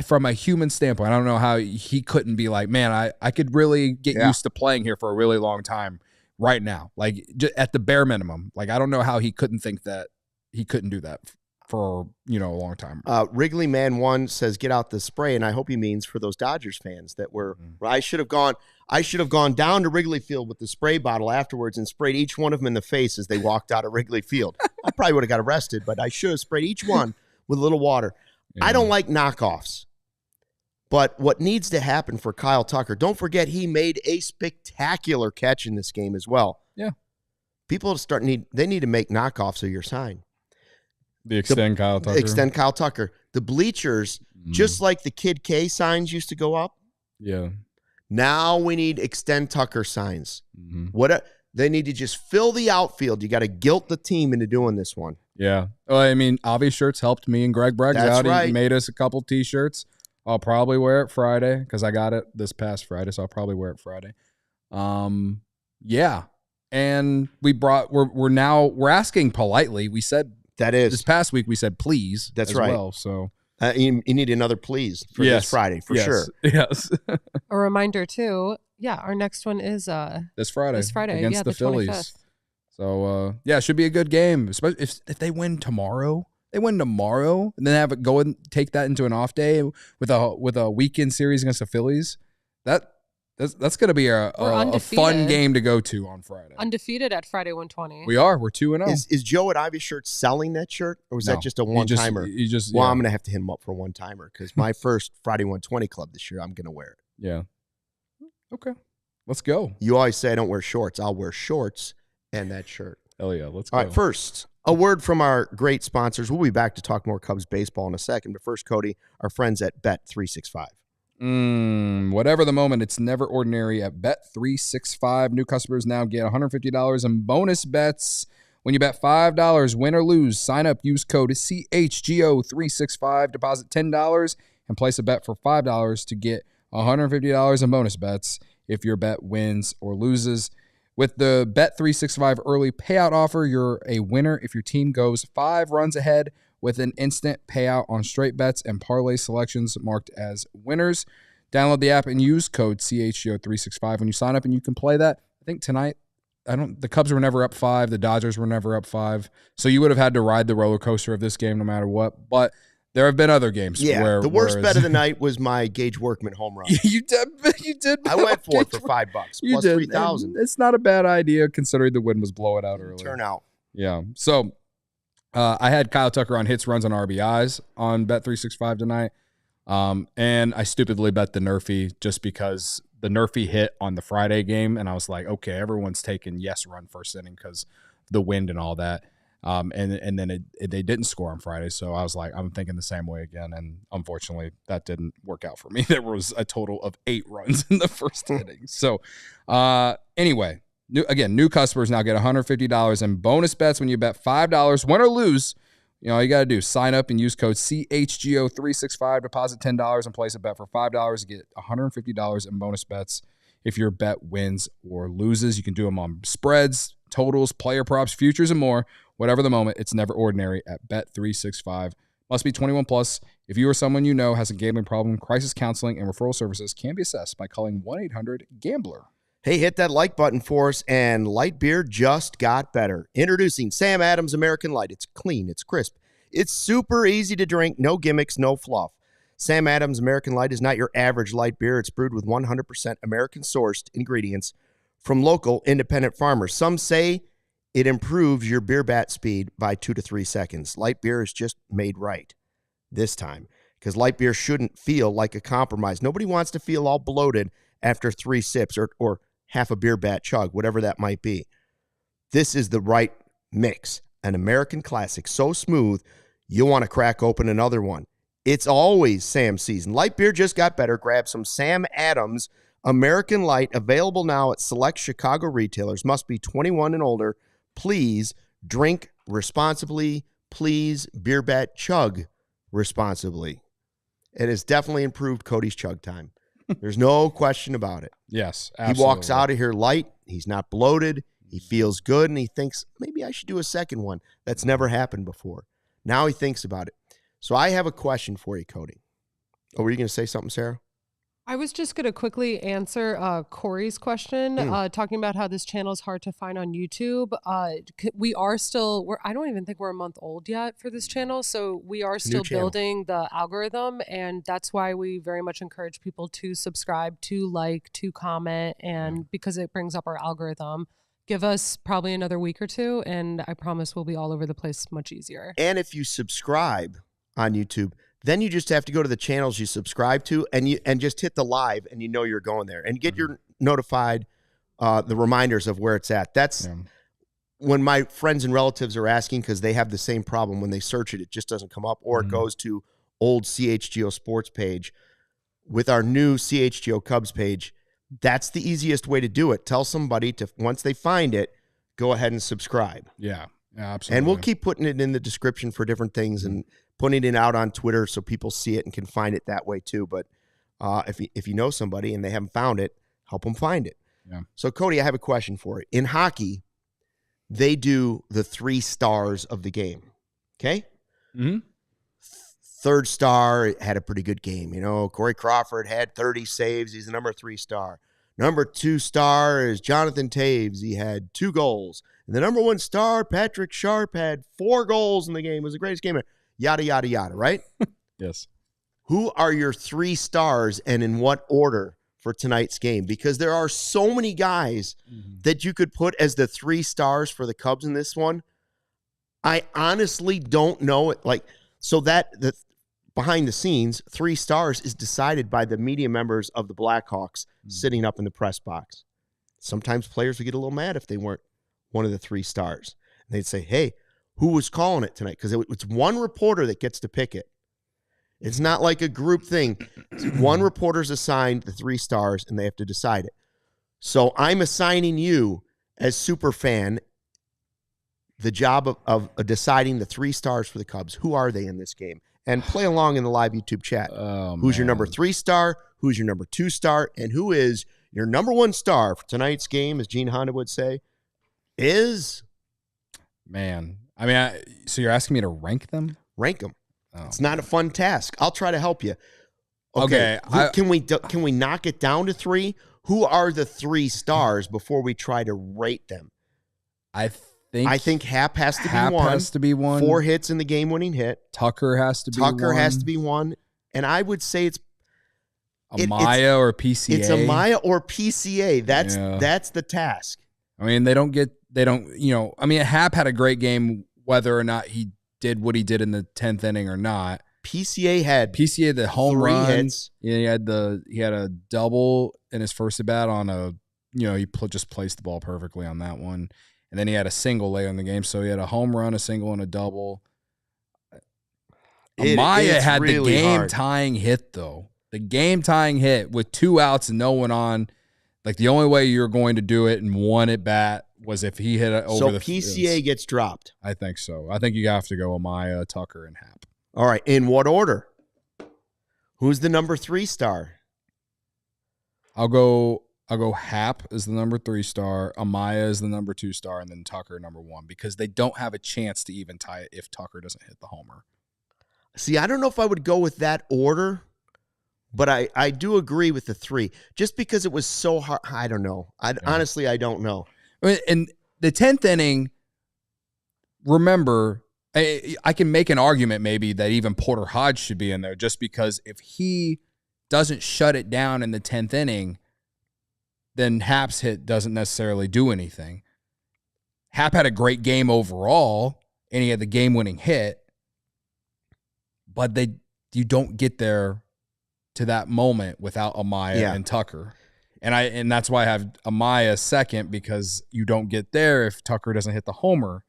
from a human standpoint, I don't know how he couldn't be like, man, I could really get used to playing here for a really long time right now. Like, at the bare minimum. Like, I don't know how he couldn't think that he couldn't do that for, a long time. Wrigley Man 1 says, get out the spray, and I hope he means for those Dodgers fans that were, I should have gone down to Wrigley Field with the spray bottle afterwards and sprayed each one of them in the face as they walked out of Wrigley Field. I probably would have got arrested, but I should have sprayed each one with a little water. Yeah. I don't like knockoffs. But what needs to happen for Kyle Tucker, don't forget he made a spectacular catch in this game as well. Yeah. People they need to make knockoffs of your sign. Kyle Tucker. Extend Kyle Tucker. The bleachers, just like the Kid K signs used to go up. Yeah. Now we need extend Tucker signs. Mm-hmm. They need to just fill the outfield. You got to guilt the team into doing this one. Yeah. Well, I mean, Avi shirts helped me and Greg Breggs out. Right. He made us a couple T-shirts. I'll probably wear it Friday because I got it this past Friday, so I'll probably wear it Friday. Yeah. And we're asking politely. We said that is this past week we said please. That's as right. Well, so you need another please for this Friday for sure. Yes. A reminder too. Yeah, our next one is this Friday. Against the Phillies. 25th. So it should be a good game. Especially if they win tomorrow. They win tomorrow and then have it go and take that into an off day with a weekend series against the Phillies. That's going to be a fun game to go to on Friday. Undefeated at Friday 120. We are. We're 2-0. Is Joe at Ivy Shirt selling that shirt, or was that just a one-timer? Well, I'm going to have to hit him up for one-timer because my first Friday 120 club this year, I'm going to wear it. Yeah. Okay. Let's go. You always say I don't wear shorts. I'll wear shorts and that shirt. Hell yeah. Let's go. All right, first, a word from our great sponsors. We'll be back to talk more Cubs baseball in a second. But first, Cody, our friends at Bet 365. Whatever the moment, it's never ordinary at Bet365. New customers now get $150 in bonus bets when you bet $5, win or lose. Sign up, use code CHGO365, deposit $10, and place a bet for $5 to get $150 in bonus bets if your bet wins or loses. With the Bet365 early payout offer, you're a winner if your team goes 5 runs ahead with an instant payout on straight bets and parlay selections marked as winners. Download the app and use code CHGO365 when you sign up, and you can play that. I think tonight, the Cubs were never up 5. The Dodgers were never up 5. So you would have had to ride the roller coaster of this game no matter what. But there have been other games. Yeah, the worst bet of the night was my Gage Workman home run. You did. I went for it for $5 plus 3,000. It's not a bad idea considering the wind was blowing out earlier. Turn out. Yeah. So I had Kyle Tucker on hits, runs, and RBIs on Bet365 tonight. And I stupidly bet the Nerfy just because the Nerfy hit on the Friday game. And I was like, okay, everyone's taking yes run first inning because the wind and all that. And then they didn't score on Friday. So I was like, I'm thinking the same way again. And unfortunately, that didn't work out for me. There was a total of 8 runs in the first inning. So anyway, new customers now get $150 in bonus bets when you bet $5, win or lose. All you got to do is sign up and use code CHGO365, deposit $10, and place a bet for $5 to get $150 in bonus bets if your bet wins or loses. You can do them on spreads, totals, player props, futures, and more. Whatever the moment, it's never ordinary at Bet365. Must be 21 plus. If you or someone you know has a gambling problem, crisis counseling and referral services can be assessed by calling 1-800-GAMBLER. Hey, hit that like button for us, and light beer just got better. Introducing Sam Adams American Light. It's clean, it's crisp, it's super easy to drink, no gimmicks, no fluff. Sam Adams American Light is not your average light beer. It's brewed with 100% American-sourced ingredients from local independent farmers. Some say it improves your beer bat speed by 2 to 3 seconds. Light beer is just made right this time because light beer shouldn't feel like a compromise. Nobody wants to feel all bloated after 3 sips or half a beer bat chug, whatever that might be. This is the right mix. An American classic, so smooth, you'll want to crack open another one. It's always Sam season. Light beer just got better. Grab some Sam Adams American Light, available now at select Chicago retailers. Must be 21 and older. Please drink responsibly. Please beer bat chug responsibly. It has definitely improved Cody's chug time. There's no question about it. Yes, absolutely. He walks out of here light. He's not bloated. He feels good, and he thinks, maybe I should do a second one. That's never happened before. Now he thinks about it. So I have a question for you, Cody. Oh, were you going to say something, Sarah? I was just going to quickly answer Corey's question, talking about how this channel is hard to find on YouTube. We are still, I don't even think we're a month old yet for this channel. So we are still building the algorithm. And that's why we very much encourage people to subscribe, to like, to comment, and because it brings up our algorithm. Give us probably another week or 2, and I promise we'll be all over the place much easier. And if you subscribe on YouTube, then you just have to go to the channels you subscribe to and just hit the live, and you're going there and get your notified the reminders of where it's at. That's when my friends and relatives are asking, because they have the same problem. When they search it, it just doesn't come up, or it goes to old CHGO Sports page. With our new CHGO Cubs page, that's the easiest way to do it. Tell somebody to, once they find it, go ahead and subscribe. Yeah, absolutely. And we'll keep putting it in the description for different things and putting it out on Twitter so people see it and can find it that way too. But if you know somebody and they haven't found it, help them find it. Yeah. So, Cody, I have a question for you. In hockey, they do the 3 stars of the game. Okay? Mm-hmm. Third star had a pretty good game. Corey Crawford had 30 saves. He's the number 3 star. Number 2 star is Jonathan Taves. He had 2 goals. And the number 1 star, Patrick Sharp, had 4 goals in the game. It was the greatest game. Yada, yada, yada, right? Yes. Who are your 3 stars and in what order for tonight's game? Because there are so many guys that you could put as the 3 stars for the Cubs in this one. I honestly don't know it. So that the behind the scenes, 3 stars is decided by the media members of the Blackhawks sitting up in the press box. Sometimes players would get a little mad if they weren't one of the 3 stars. And they'd say, hey, who was calling it tonight? Because it's one reporter that gets to pick it. It's not like a group thing. One reporter's assigned the 3 stars, and they have to decide it. So I'm assigning you, as super fan, the job of deciding the 3 stars for the Cubs. Who are they in this game? And play along in the live YouTube chat. Who's your number 3 star? Who's your number 2 star? And who is your number 1 star for tonight's game, as Gene Honda would say, is? Man. I mean, so you're asking me to rank them? Rank them. Oh. It's not a fun task. I'll try to help you. Okay. Can we knock it down to 3? Who are the 3 stars before we try to rate them? I think Happ has to Happ be 1. has to be 1. 4 hits in the game-winning hit. Tucker has to be 1. Tucker has to be 1. And I would say it's Amaya or PCA. It's Amaya or PCA. That's the task. I mean, Happ had a great game, whether or not he did what he did in the 10th inning or not. PCA had the home 3 run. hits. Yeah, he had a double in his first at bat on he just placed the ball perfectly on that one. And then he had a single later in the game. So he had a home run, a single, and a double. Amaya had really the game-tying hit, though. The game-tying hit with 2 outs and no one on. Like, the only way you're going to do it in 1 at bat was if he hit it over the field. So PCA gets dropped. I think so. I think you have to go Amaya, Tucker, and Happ. All right. In what order? Who's the number 3 star? I'll go Happ as the number 3 star, Amaya is the number 2 star, and then Tucker number 1, because they don't have a chance to even tie it if Tucker doesn't hit the homer. See, I don't know if I would go with that order, but I do agree with the 3. Just because it was so hard, I don't know. Honestly, I don't know. In the 10th inning, remember, I can make an argument maybe that even Porter Hodge should be in there, just because if he doesn't shut it down in the 10th inning, then Happ's hit doesn't necessarily do anything. Happ had a great game overall, and he had the game-winning hit, but you don't get there to that moment without Amaya and Tucker. And that's why I have Amaya second, because you don't get there if Tucker doesn't hit the homer.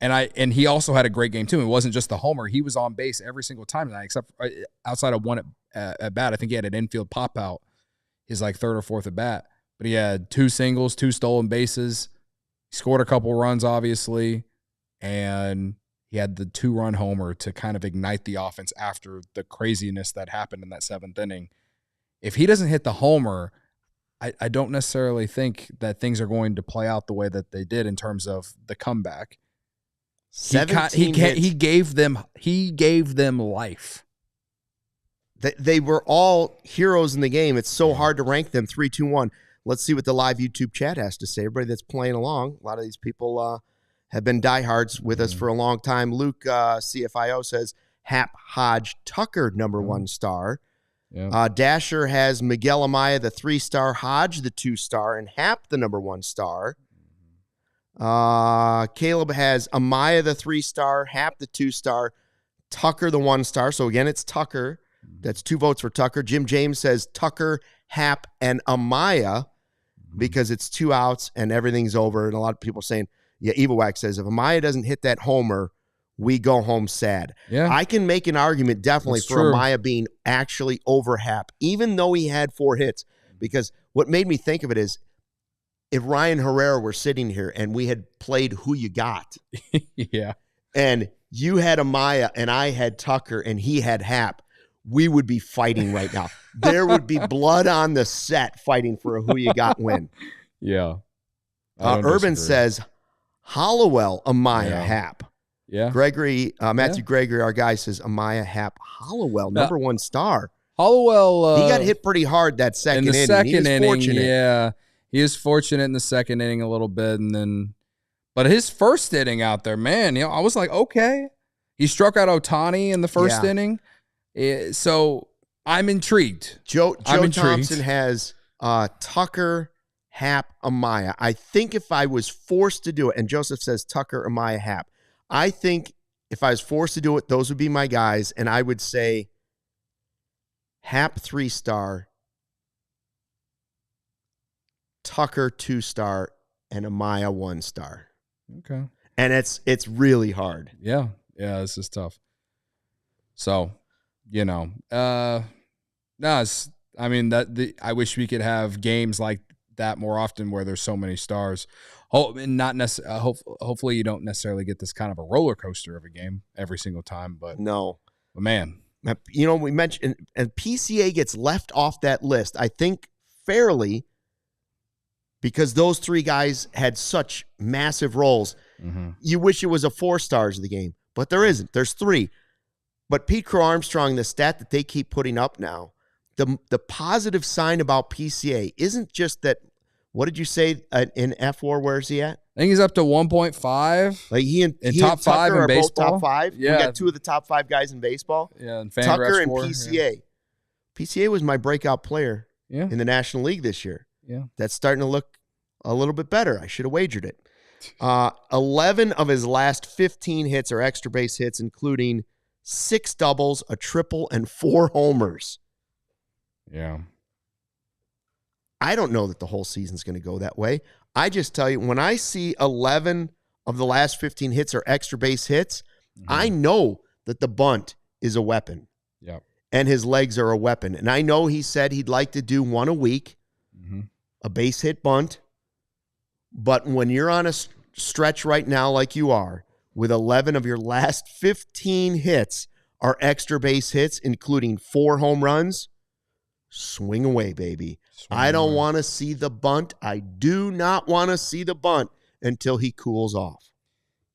And he also had a great game too. It wasn't just the homer; he was on base every single time tonight, except outside of 1 at bat. I think he had an infield pop out, his 3rd or 4th at bat. But he had 2 singles, 2 stolen bases. He scored a couple runs, obviously, and he had the 2-run homer to kind of ignite the offense after the craziness that happened in that 7th inning. If he doesn't hit the homer, I don't necessarily think that things are going to play out the way that they did in terms of the comeback. He gave them life. They were all heroes in the game. It's so hard to rank them. 3, 2, 1. Let's see what the live YouTube chat has to say. Everybody that's playing along, a lot of these people have been diehards with us for a long time. Luke CFIO says Happ, Hodge, Tucker, number 1 star. Yeah. Dasher has Miguel Amaya, the 3 star, Hodge, the 2 star, and Happ, the number 1 star. Caleb has Amaya, the 3 star, Happ, the 2 star, Tucker, the 1 star. So again, it's Tucker. That's 2 votes for Tucker. Jim James says Tucker, Happ, and Amaya, because it's 2 outs and everything's over. And a lot of people are saying, Evawack says, if Amaya doesn't hit that homer, we go home sad. Yeah. I can make an argument definitely for Amaya being actually over Happ, even though he had 4 hits, because what made me think of it is if Ryan Herrera were sitting here and we had played Who You Got. Yeah. And you had Amaya and I had Tucker and he had Happ, we would be fighting right now. There would be blood on the set fighting for a Who You Got win. Yeah. Urban says Hollowell, Amaya, Happ. Yeah. Gregory, Matthew Gregory, our guy, says Amaya, Happ, Hollowell, number one star. Hollowell. He got hit pretty hard that second inning. Second inning, fortunate. yeah. He was fortunate in the second inning a little bit, but his first inning out there, man, I was like, okay. He struck out Ohtani in the first inning. So I'm intrigued. Joe Thompson has Tucker, Happ, Amaya. I think if I was forced to do it, and Joseph says Tucker, Amaya, Happ. I think if I was forced to do it, those would be my guys, and I would say Happ 3-star, Tucker 2-star, and Amaya 1-star. Okay. And it's really hard. Yeah. Yeah, this is tough. So, I wish we could have games like that more often where there's so many stars. Hopefully you don't necessarily get this kind of a roller coaster of a game every single time, but man. We mentioned, and PCA gets left off that list, I think fairly, because those three guys had such massive roles. Mm-hmm. You wish it was a 4 stars of the game, but there isn't. There's 3. But Pete Crow-Armstrong, the stat that they keep putting up now, the positive sign about PCA isn't just that. What did you say in F4? Where is he at? I think he's up to 1.5. Like he and top 5 in are baseball. Both top 5. Yeah, we got 2 of the top 5 guys in baseball. Yeah, and Tucker and PCA. Yeah. PCA was my breakout player in the National League this year. Yeah, that's starting to look a little bit better. I should have wagered it. 11 of his last 15 hits are extra base hits, including 6 doubles, a triple, and 4 homers. Yeah. I don't know that the whole season's going to go that way. I just tell you, when I see 11 of the last 15 hits are extra base hits, I know that the bunt is a weapon. Yep. And his legs are a weapon. And I know he said he'd like to do 1 a week, a base hit bunt. But when you're on a stretch right now like you are, with 11 of your last 15 hits are extra base hits, including 4 home runs, swing away, baby. I don't want to see the bunt. I do not want to see the bunt until he cools off.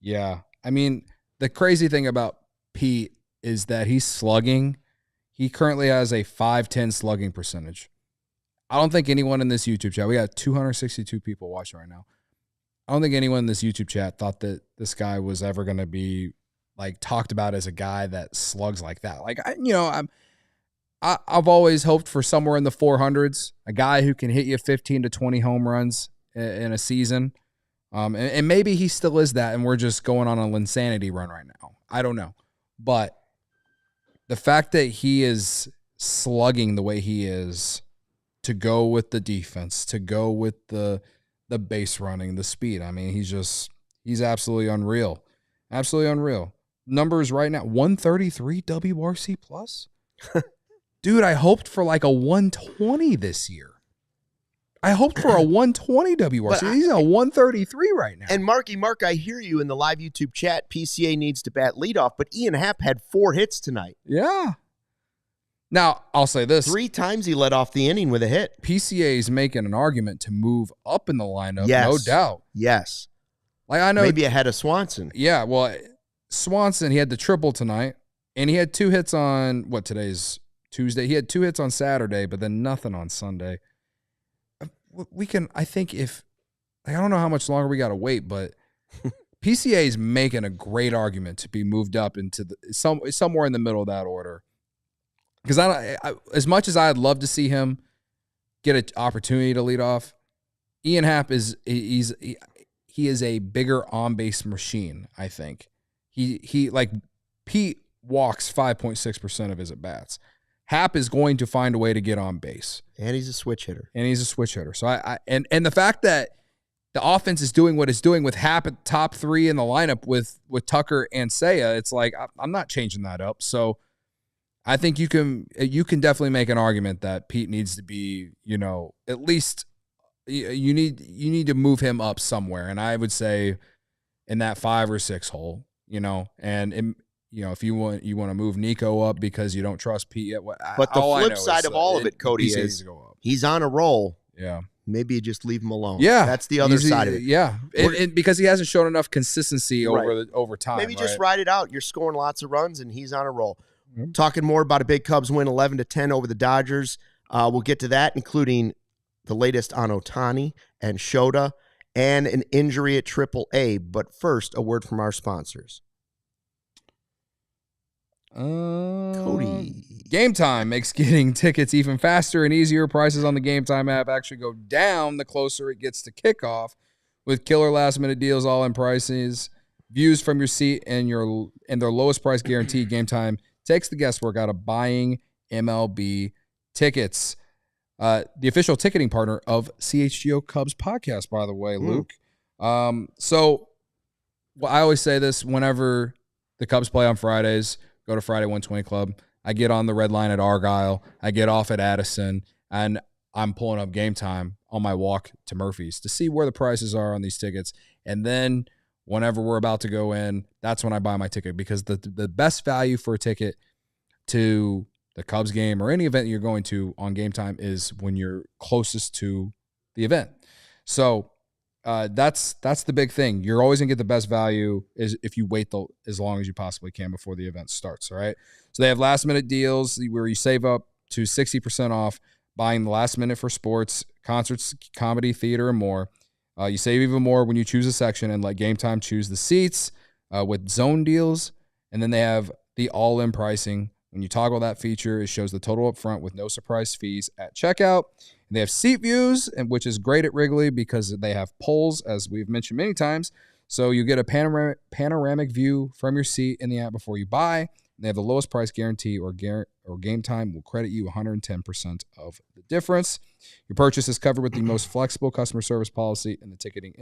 Yeah. I mean, the crazy thing about Pete is that he's slugging. He currently has a .510 slugging percentage. I don't think anyone in this YouTube chat, we got 262 people watching right now. I don't think anyone in this YouTube chat thought that this guy was ever going to be talked about as a guy that slugs like that. I've always hoped for somewhere in the 400s, a guy who can hit you 15 to 20 home runs in a season. And maybe he still is that, and we're just going on an insanity run right now. I don't know. But the fact that he is slugging the way he is to go with the defense, to go with the base running, the speed, I mean, he's absolutely unreal. Absolutely unreal. Numbers right now, 133 WRC plus. Dude, I hoped for a 120 this year. I hoped for a 120 WRC. He's a 133 right now. And Mark, I hear you in the live YouTube chat. PCA needs to bat leadoff, but Ian Happ had 4 hits tonight. Yeah. Now, I'll say this. 3 times he led off the inning with a hit. PCA is making an argument to move up in the lineup, no doubt. Yes. I know. Maybe ahead of Swanson. Yeah, well, Swanson, he had the triple tonight, and he had 2 hits on, today's Tuesday. He had 2 hits on Saturday, but then nothing on Sunday. I think I don't know how much longer we got to wait, but PCA is making a great argument to be moved up into somewhere in the middle of that order. Because as much as I'd love to see him get an opportunity to lead off, Ian Happ is a bigger on-base machine, I think. Pete walks 5.6% of his at-bats. Happ is going to find a way to get on base. And he's a switch hitter. So and the fact that the offense is doing what it's doing with Happ at top 3 in the lineup with Tucker and Seiya, it's I'm not changing that up. So I think you can definitely make an argument that Pete needs to be, at least you need to move him up somewhere. And I would say in that 5 or 6 hole, and if you want to move Nico up because you don't trust Pete yet. But the flip side of all of it, Cody, is he's on a roll. Yeah. Maybe you just leave him alone. Yeah. That's the other side of it. Yeah. And because he hasn't shown enough consistency over time. Maybe just ride it out. You're scoring lots of runs, and he's on a roll. Mm-hmm. Talking more about a big Cubs win, 11-10 over the Dodgers. We'll get to that, including the latest on Ohtani and Shota and an injury at AAA. But first, a word from our sponsors. Cody. Game Time makes getting tickets even faster and easier. Prices on the Game Time app actually go down the closer it gets to kickoff, with killer last-minute deals, all-in prices, views from your seat, and their lowest price guarantee. Game Time takes the guesswork out of buying MLB tickets. The official ticketing partner of CHGO Cubs Podcast, by the way, Luke. So I always say this whenever the Cubs play on Fridays. Go to Friday 120 Club. I get on the red line at Argyle. I get off at Addison, and I'm pulling up Game Time on my walk to Murphy's to see where the prices are on these tickets. And then whenever we're about to go in, that's when I buy my ticket, because the best value for a ticket to the Cubs game or any event you're going to on Game Time is when you're closest to the event. So that's the big thing. You're always gonna get the best value is if you wait as long as you possibly can before the event starts. All right. So they have last minute deals where you save up to 60% off buying the last minute for sports, concerts, comedy, theater, and more. You save even more when you choose a section and let Game Time choose the seats with zone deals. And then they have the all-in pricing. When you toggle that feature, it shows the total up front with no surprise fees at checkout. And they have seat views, which is great at Wrigley because they have polls, as we've mentioned many times. So you get a panoramic view from your seat in the app before you buy. And they have the lowest price guarantee, or Game Time will credit you 110% of the difference. Your purchase is covered with the most flexible customer service policy in the ticketing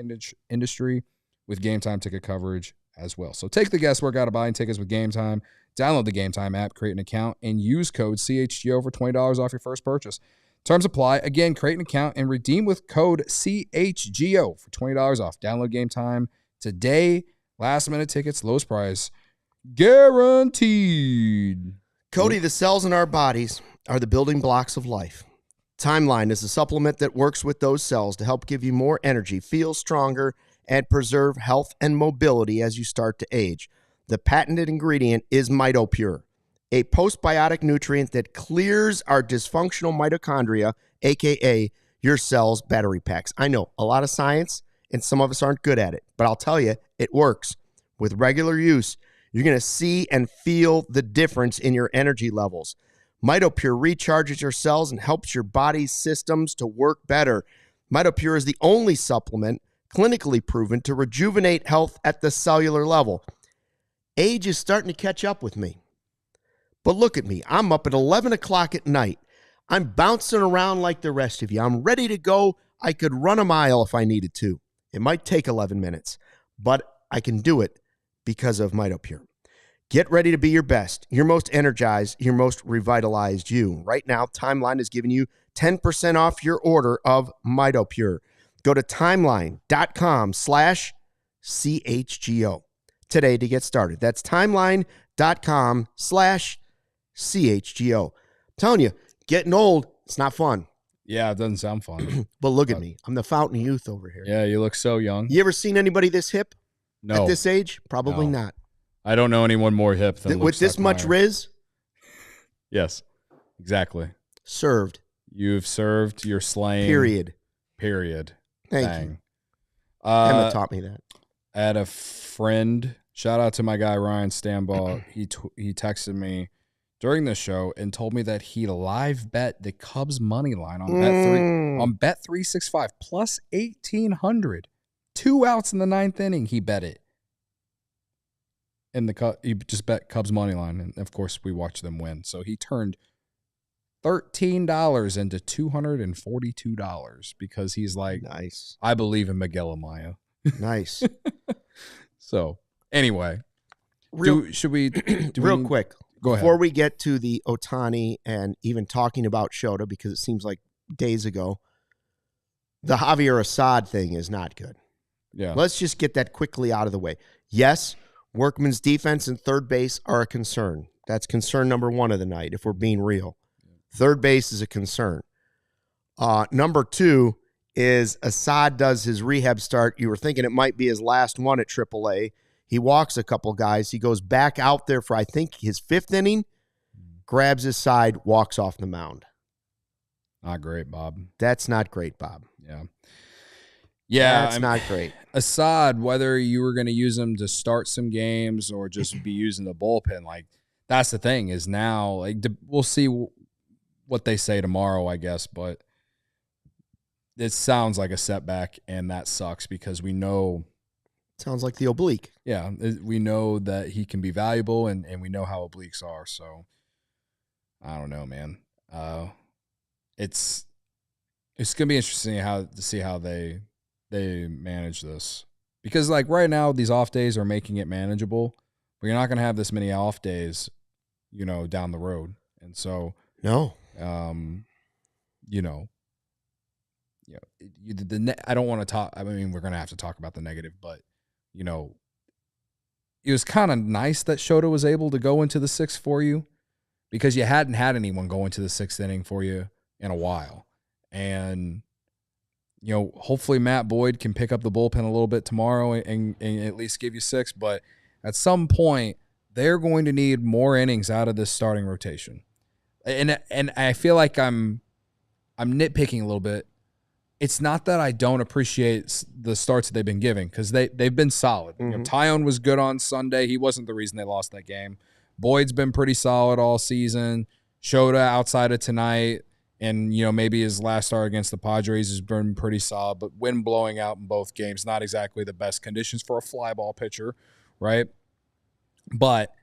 industry, with Game Time ticket coverage as well. So take the guesswork out of buying tickets with Game Time. Download the Game Time app, create an account, and use code CHGO for $20 off your first purchase. Terms apply. Again, create an account and redeem with code CHGO for $20 off. Download Game Time today. Last minute tickets, lowest price, guaranteed. Cody, the cells in our bodies are the building blocks of life. Timeline is a supplement that works with those cells to help give you more energy, feel stronger, and preserve health and mobility as you start to age. The patented ingredient is MitoPure, a postbiotic nutrient that clears our dysfunctional mitochondria, a.k.a. your cell's battery packs. I know, a lot of science, and some of us aren't good at it, but I'll tell you, it works. With regular use, you're going to see and feel the difference in your energy levels. MitoPure recharges your cells and helps your body's systems to work better. MitoPure is the only supplement clinically proven to rejuvenate health at the cellular level. Age is starting to catch up with me. But look at me. I'm up at 11 o'clock at night. I'm bouncing around like the rest of you. I'm ready to go. I could run a mile if I needed to. It might take 11 minutes, but I can do it because of MitoPure. Get ready to be your best, your most energized, your most revitalized you. Right now, Timeline is giving you 10% off your order of MitoPure. Go to timeline.com/CHGO today to get started. That's timeline.com/CHGO. I'm telling you, getting old, it's not fun. Yeah, it doesn't sound fun. But look at me. I'm the fountain of youth over here. Yeah, you look so young. You ever seen anybody this hip? No. At this age? Probably not. I don't know anyone more hip than Luke with this much Riz? Yes, exactly. Served. You've served your slaying. Period. Thank you. Emma taught me that. I had a friend, shout out to my guy Ryan Stambaugh. He texted me during the show and told me that he live bet the Cubs money line on Bet365 plus 1,800. 2 outs in the 9th inning, he bet it. And he just bet Cubs money line, and of course we watched them win. So he turned $13 into $242 because he's like, nice. I believe in Miguel Amaya. Nice. So anyway, real quick, Go ahead. Before we get to the Ohtani and even talking about Shota, because it seems like days ago, the Javier Assad thing is not good. Yeah. Let's just get that quickly out of the way. Yes, Workman's defense and third base are a concern. That's concern number one of the night, if we're being real. Third base is a concern. Number two is Assad does his rehab start. You were thinking it might be his last one at AAA. He walks a couple guys. He goes back out there for, I think, his fifth inning, grabs his side, walks off the mound. Not great, Bob. That's not great, Bob. Yeah. Yeah. That's not great. Assad, whether you were going to use him to start some games or just be using the bullpen, like, that's the thing is now, like, we'll see what they say tomorrow, I guess, but it sounds like a setback, and that sucks because we know. Sounds like the oblique. Yeah, we know that he can be valuable, and we know how obliques are. So, I don't know, man. It's gonna be interesting to see how they manage this, because like right now these off days are making it manageable, but you're not gonna have this many off days, down the road, and so no, I don't want to talk. I mean, we're gonna have to talk about the negative, but it was kind of nice that Shota was able to go into the sixth for you, because you hadn't had anyone go into the sixth inning for you in a while. And, hopefully Matt Boyd can pick up the bullpen a little bit tomorrow and at least give you six. But at some point, they're going to need more innings out of this starting rotation. And I feel like I'm nitpicking a little bit. It's not that I don't appreciate the starts that they've been giving, because they've been solid. Mm-hmm. Tyone was good on Sunday. He wasn't the reason they lost that game. Boyd's been pretty solid all season. Shota outside of tonight and, maybe his last start against the Padres has been pretty solid, but wind blowing out in both games, not exactly the best conditions for a fly ball pitcher, right? But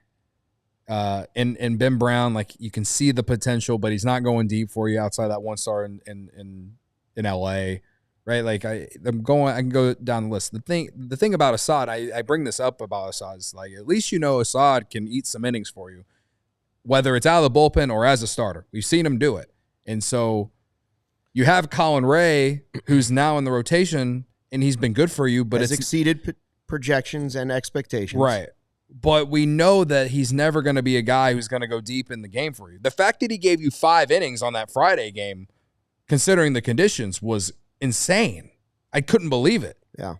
and Ben Brown, like, you can see the potential, but he's not going deep for you outside that one star in LA, right? Like I can go down the list. The thing about Assad, I bring this up about Assad, is like, at least Assad can eat some innings for you, whether it's out of the bullpen or as a starter. We've seen him do it. And so you have Colin Ray, who's now in the rotation, and he's been good for you, but it's exceeded projections and expectations. Right. But we know that he's never going to be a guy who's going to go deep in the game for you. The fact that he gave you 5 innings on that Friday game, considering the conditions, was insane. I couldn't believe it. Yeah.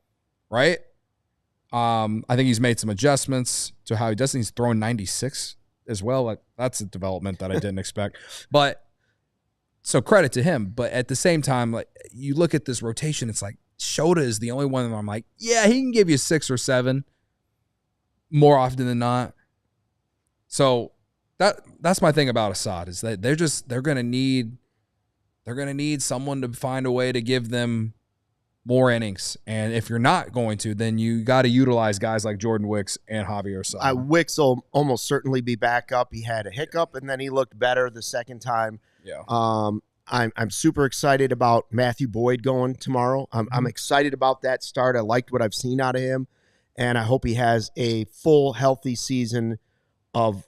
Right? I think he's made some adjustments to how he does. He's throwing 96 as well. Like, that's a development that I didn't expect. But so credit to him. But at the same time, like, you look at this rotation, it's like Shota is the only one that I'm like, yeah, he can give you 6 or 7 more often than not. So that's my thing about Assad, is that they're gonna need someone to find a way to give them more innings. And if you're not going to, then you got to utilize guys like Jordan Wicks and Javier Assad. Wicks will almost certainly be back up. He had a hiccup, and then he looked better the second time. Yeah. I'm super excited about Matthew Boyd going tomorrow. I'm excited about that start. I liked what I've seen out of him, and I hope he has a full, healthy season of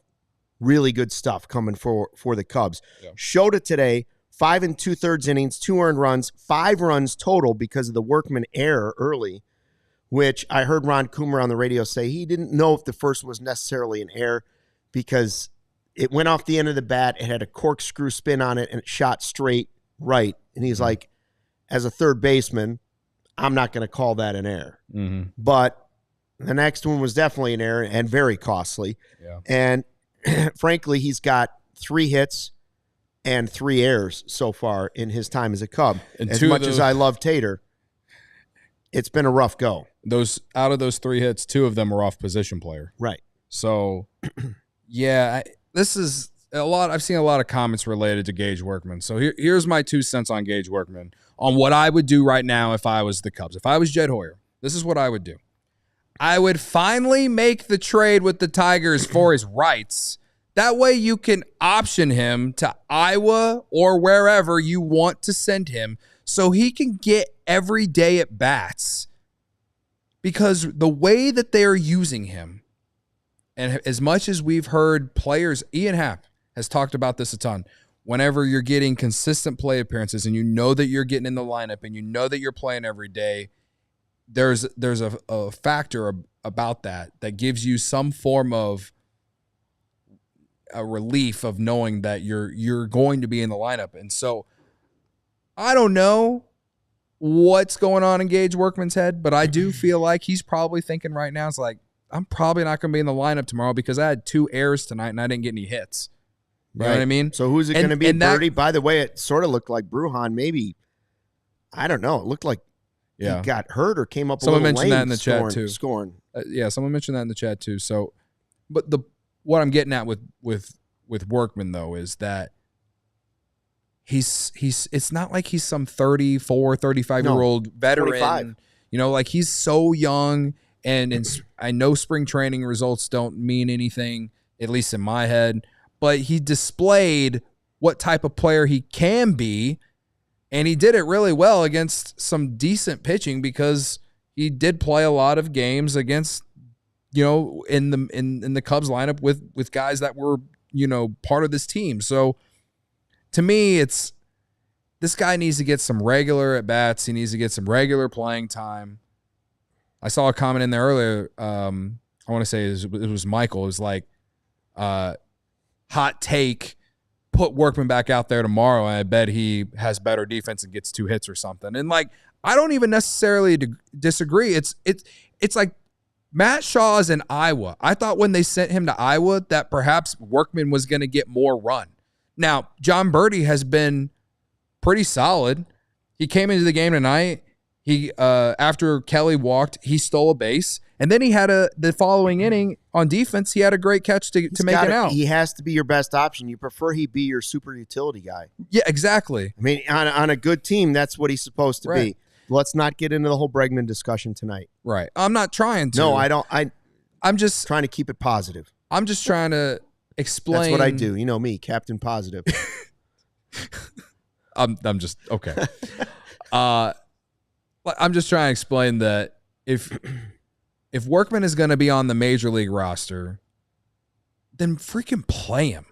really good stuff coming for the Cubs. Yeah. Shota today, 5 2/3 innings, 2 earned runs, 5 runs total because of the Workman error early, which I heard Ron Coomer on the radio say he didn't know if the first was necessarily an error because it went off the end of the bat. It had a corkscrew spin on it, and it shot straight right. And he's like, as a third baseman, I'm not going to call that an error. Mm-hmm. But the next one was definitely an error and very costly. Yeah. And frankly, he's got 3 hits and 3 errors so far in his time as a Cub. And as much as I love Tater, it's been a rough go. Out of those 3 hits, 2 of them were off position player. Right. So, yeah, this is a lot. I've seen a lot of comments related to Gage Workman. So here's my 2 cents on Gage Workman, on what I would do right now if I was the Cubs. If I was Jed Hoyer, this is what I would do. I would finally make the trade with the Tigers for his rights. That way you can option him to Iowa or wherever you want to send him so he can get every day at bats. Because the way that they're using him And as much as we've heard players, Ian Happ has talked about this a ton. Whenever you're getting consistent play appearances and you know that you're getting in the lineup and you know that you're playing every day, there's a factor about that gives you some form of a relief of knowing that you're going to be in the lineup. And so I don't know what's going on in Gage Workman's head, but I do feel like he's probably thinking right now, it's like, I'm probably not going to be in the lineup tomorrow because I had 2 errors tonight and I didn't get any hits. You know what I mean? So who's it going to be? Birdie? By the way, it sort of looked like Brujan maybe, I don't know. It looked like he got hurt or came up someone a little mentioned lame that in the chat too. Scoring. Someone mentioned that in the chat too. So, but what I'm getting at with Workman though is that he's it's not like he's some 34, 35-year-old veteran. 25. You know, like he's so young, and I know spring training results don't mean anything, at least in my head. But he displayed what type of player he can be, and he did it really well against some decent pitching because he did play a lot of games against, you know, in the Cubs lineup with guys that were, you know, part of this team. So to me, it's this guy needs to get some regular at bats. He needs to get some regular playing time. I saw a comment in there earlier. I want to say it was Michael. It was like, hot take, put Workman back out there tomorrow, and I bet he has better defense and gets 2 hits or something. And like, I don't even necessarily disagree. It's like Matt Shaw's in Iowa. I thought when they sent him to Iowa that perhaps Workman was going to get more run. Now, John Birdie has been pretty solid. He came into the game tonight. He after Kelly walked, he stole a base. And then he had the following inning on defense, he had a great catch to make it out. He has to be your best option. You prefer he be your super utility guy. Yeah, exactly. I mean, on a good team, that's what he's supposed to be. Let's not get into the whole Bregman discussion tonight. Right. I'm not trying to. No, I don't. I'm just trying to keep it positive. I'm just trying to explain. That's what I do. You know me, Captain Positive. I'm just okay. I'm just trying to explain that if Workman is going to be on the major league roster, then freaking play him.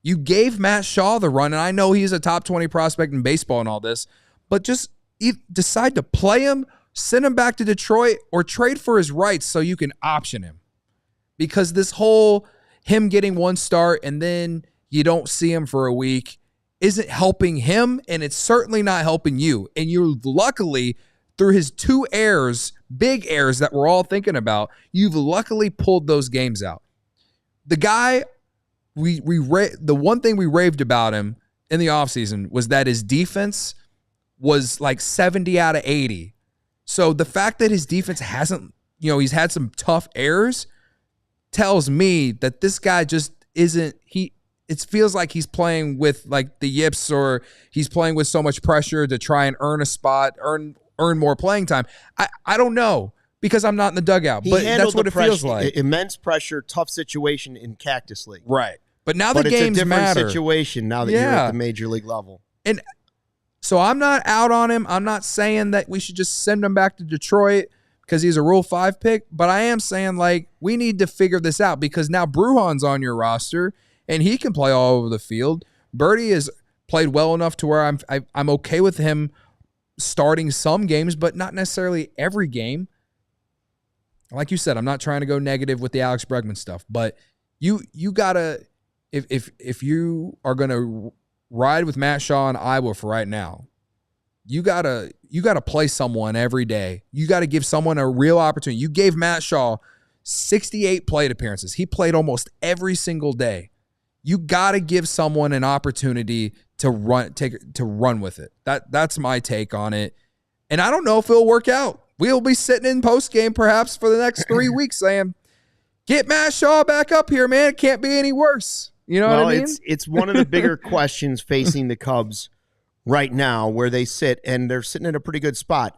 You gave Matt Shaw the run, and I know he's a top 20 prospect in baseball and all this, but just decide to play him, send him back to Detroit, or trade for his rights so you can option him. Because this whole him getting 1 start and then you don't see him for a week isn't helping him, and it's certainly not helping you. And you're luckily, through his 2 errors, big errors that we're all thinking about, you've luckily pulled those games out. The guy, the one thing we raved about him in the offseason was that his defense was like 70 out of 80. So the fact that his defense hasn't, he's had some tough errors tells me that this guy just isn't, it feels like he's playing with like the yips, or he's playing with so much pressure to try and earn a spot, earn more playing time. I don't know, because I'm not in the dugout, but that's what it feels like. Immense pressure, tough situation in Cactus League. Right. But now the games matter. It's a different situation now that you're at the major league level. And so I'm not out on him. I'm not saying that we should just send him back to Detroit because he's a Rule 5 pick, but I am saying, like, we need to figure this out, because now Brujan's on your roster and he can play all over the field. Birdie has played well enough to where I'm okay with him starting some games, but not necessarily every game. Like you said, I'm not trying to go negative with the Alex Bregman stuff, but you gotta, if you are gonna ride with Matt Shaw in Iowa for right now, you gotta play someone every day. You gotta give someone a real opportunity. You gave Matt Shaw 68 plate appearances. He played almost every single day. You gotta give someone an opportunity to run with it. That's my take on it. And I don't know if it'll work out. We'll be sitting in post-game perhaps for the next 3 weeks saying, get Matt Shaw back up here, man. It can't be any worse. You know what I mean? It's one of the bigger questions facing the Cubs right now, where they sit, and they're sitting in a pretty good spot.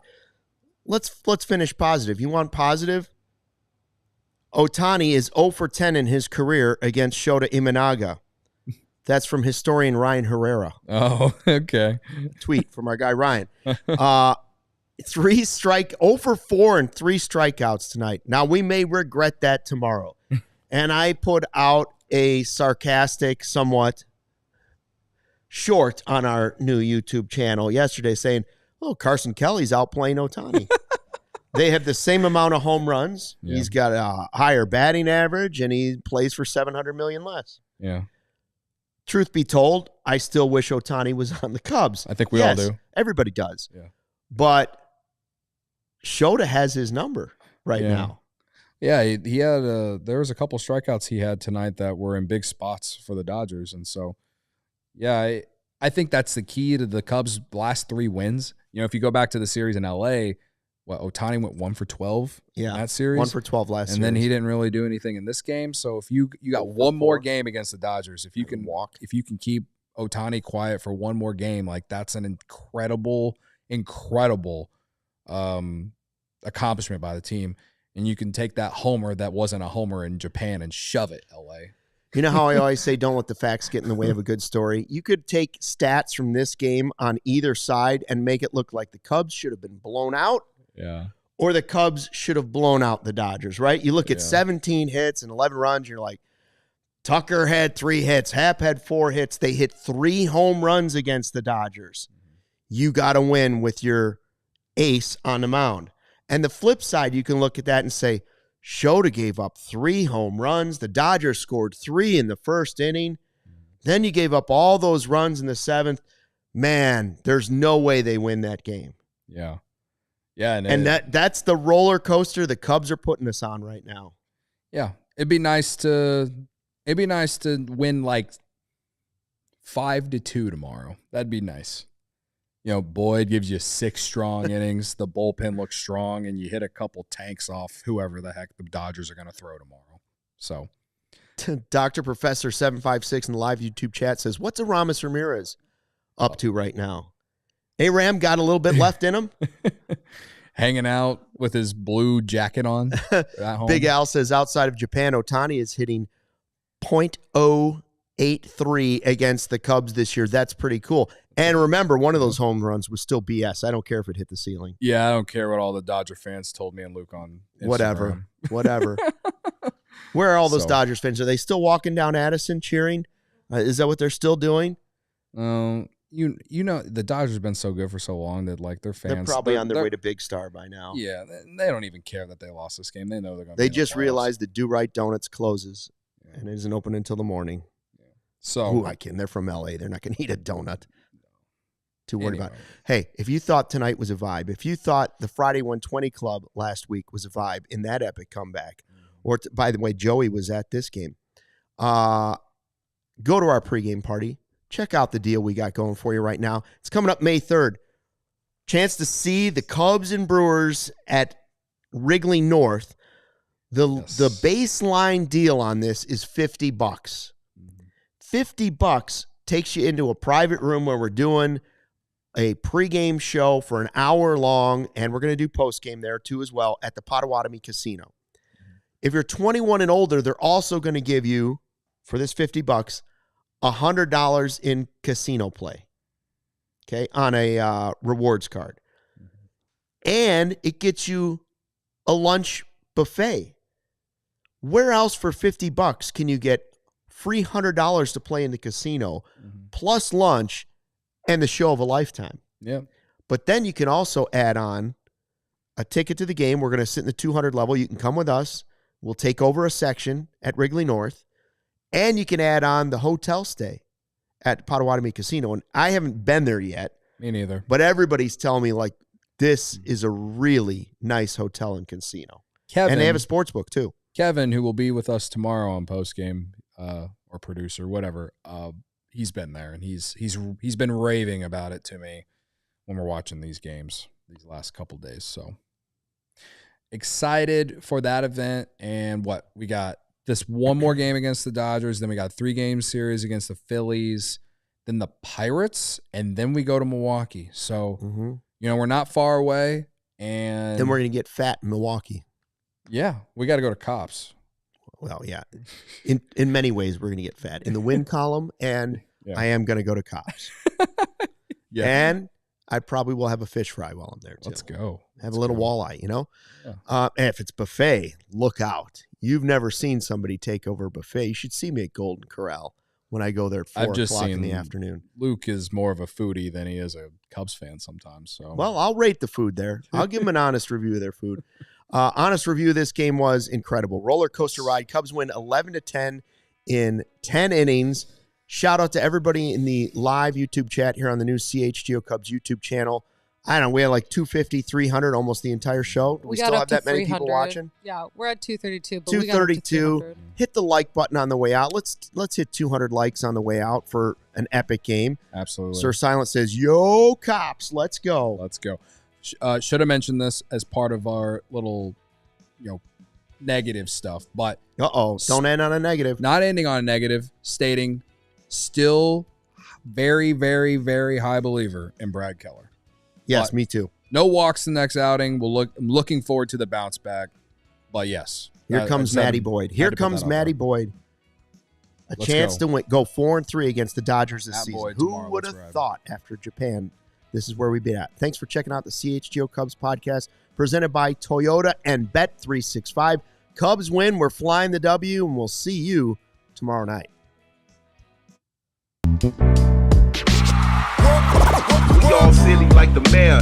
Let's finish positive. You want positive? Ohtani is 0 for 10 in his career against Shota Imanaga. That's from historian Ryan Herrera. Oh, okay. Tweet from our guy Ryan. 0 for 4 and 3 strikeouts tonight. Now, we may regret that tomorrow. And I put out a sarcastic, somewhat short on our new YouTube channel yesterday saying, oh, Carson Kelly's outplaying Ohtani. They have the same amount of home runs. Yeah. He's got a higher batting average, and he plays for $700 million less. Yeah. Truth be told, I still wish Ohtani was on the Cubs. I think we all do. Everybody does. Yeah. But Shota has his number right now. Yeah, he had there was a couple strikeouts he had tonight that were in big spots for the Dodgers. And so, yeah, I think that's the key to the Cubs' last 3 wins. You know, if you go back to the series in L.A., Ohtani went 1 for 12 in that series. 1 for 12 last series. And then he didn't really do anything in this game. So if you got one more game against the Dodgers, if you can keep Ohtani quiet for one more game, like that's an incredible accomplishment by the team. And you can take that homer that wasn't a homer in Japan and shove it, LA. You know how I always say don't let the facts get in the way of a good story? You could take stats from this game on either side and make it look like the Cubs should have been blown out. Yeah. Or the Cubs should have blown out the Dodgers, right? You look at 17 hits and 11 runs, you're like, Tucker had 3 hits, Happ had 4 hits. They hit 3 home runs against the Dodgers. You got to win with your ace on the mound. And the flip side, you can look at that and say, Shota gave up 3 home runs. The Dodgers scored 3 in the first inning. Then you gave up all those runs in the 7th. Man, there's no way they win that game. Yeah. Yeah, and that's the roller coaster the Cubs are putting us on right now. Yeah, it'd be nice to win like 5-2 tomorrow. That'd be nice. You know, Boyd gives you 6 strong innings. The bullpen looks strong, and you hit a couple tanks off whoever the heck the Dodgers are going to throw tomorrow. So, Dr. Professor 756 in the live YouTube chat says, "What's Aramis Ramirez up to right now?" Aram got a little bit left in him. Hanging out with his blue jacket on at home. Big Al says outside of Japan, Ohtani is hitting .083 against the Cubs this year. That's pretty cool. And remember, one of those home runs was still BS. I don't care if it hit the ceiling. Yeah, I don't care what all the Dodger fans told me and Luke on Instagram. Whatever. Where are all those Dodgers fans? Are they still walking down Addison cheering? Is that what they're still doing? You know, the Dodgers have been so good for so long that, like, their fans... They're probably on their way to Big Star by now. Yeah, they don't even care that they lost this game. They know they're going to They just realized that Do Right Donuts closes, and it isn't open until the morning. Yeah. So... I can. They're from L.A. They're not going to eat a donut. Too worried about it. Hey, if you thought tonight was a vibe, if you thought the Friday 120 Club last week was a vibe in that epic comeback, or, by the way, Joey was at this game, go to our pregame party. Check out the deal we got going for you right now. It's coming up May 3rd. Chance to see the Cubs and Brewers at Wrigley North. The baseline deal on this is $50. $50 takes you into a private room where we're doing a pregame show for an hour long, and we're going to do postgame there too as well at the Potawatomi Casino. If you're 21 and older, they're also going to give you, for this $50, $100 in casino play, okay, on a rewards card. And it gets you a lunch buffet. Where else for $50 can you get free $100 to play in the casino, plus lunch and the show of a lifetime? Yeah. But then you can also add on a ticket to the game. We're going to sit in the 200 level. You can come with us. We'll take over a section at Wrigley North. And you can add on the hotel stay at Potawatomi Casino. And I haven't been there yet. Me neither. But everybody's telling me, like, this is a really nice hotel and casino. Kevin, and they have a sports book, too. Kevin, who will be with us tomorrow on postgame, or producer, whatever, he's been there, and he's been raving about it to me when we're watching these games these last couple days. So excited for that event. And what we got, this one more game against the Dodgers, then we got 3-game series against the Phillies, then the Pirates, and then we go to Milwaukee. So you know, we're not far away, and then we're going to get fat in Milwaukee. Yeah, we got to go to Cops. Well, yeah. In many ways, we're going to get fat. In the win column, and I am going to go to Cops. And I probably will have a fish fry while I'm there, too. Let's go. Have a little walleye, you know? Yeah. And if it's buffet, look out. You've never seen somebody take over a buffet. You should see me at Golden Corral when I go there at 4 o'clock in the afternoon. Luke is more of a foodie than he is a Cubs fan sometimes. So, well, I'll rate the food there. I'll give them an honest review of their food. Honest review of this game was incredible. Roller coaster ride. Cubs win 11-10 in 10 innings. Shout out to everybody in the live YouTube chat here on the new CHGO Cubs YouTube channel. I don't know, we had like 250, 300 almost the entire show. Do we still have that many people watching? Yeah, we're at 232. But 232. Hit the like button on the way out. Let's hit 200 likes on the way out for an epic game. Absolutely. Sir Silent says, "Yo, Cops, let's go." Let's go. Should have mentioned this as part of our little, negative stuff, but don't end on a negative. Not ending on a negative, stating still very, very, very high believer in Brad Keller. Yes, but me too. No walks the next outing. I'm looking forward to the bounce back. But yes. Here comes Matty Boyd. Here comes Matty Boyd. A chance to go 4-3 against the Dodgers this season. Who would have thought after Japan this is where we'd be at? Thanks for checking out the CHGO Cubs podcast presented by Toyota and Bet365. Cubs win. We're flying the W, and we'll see you tomorrow night. We all silly like the mayor.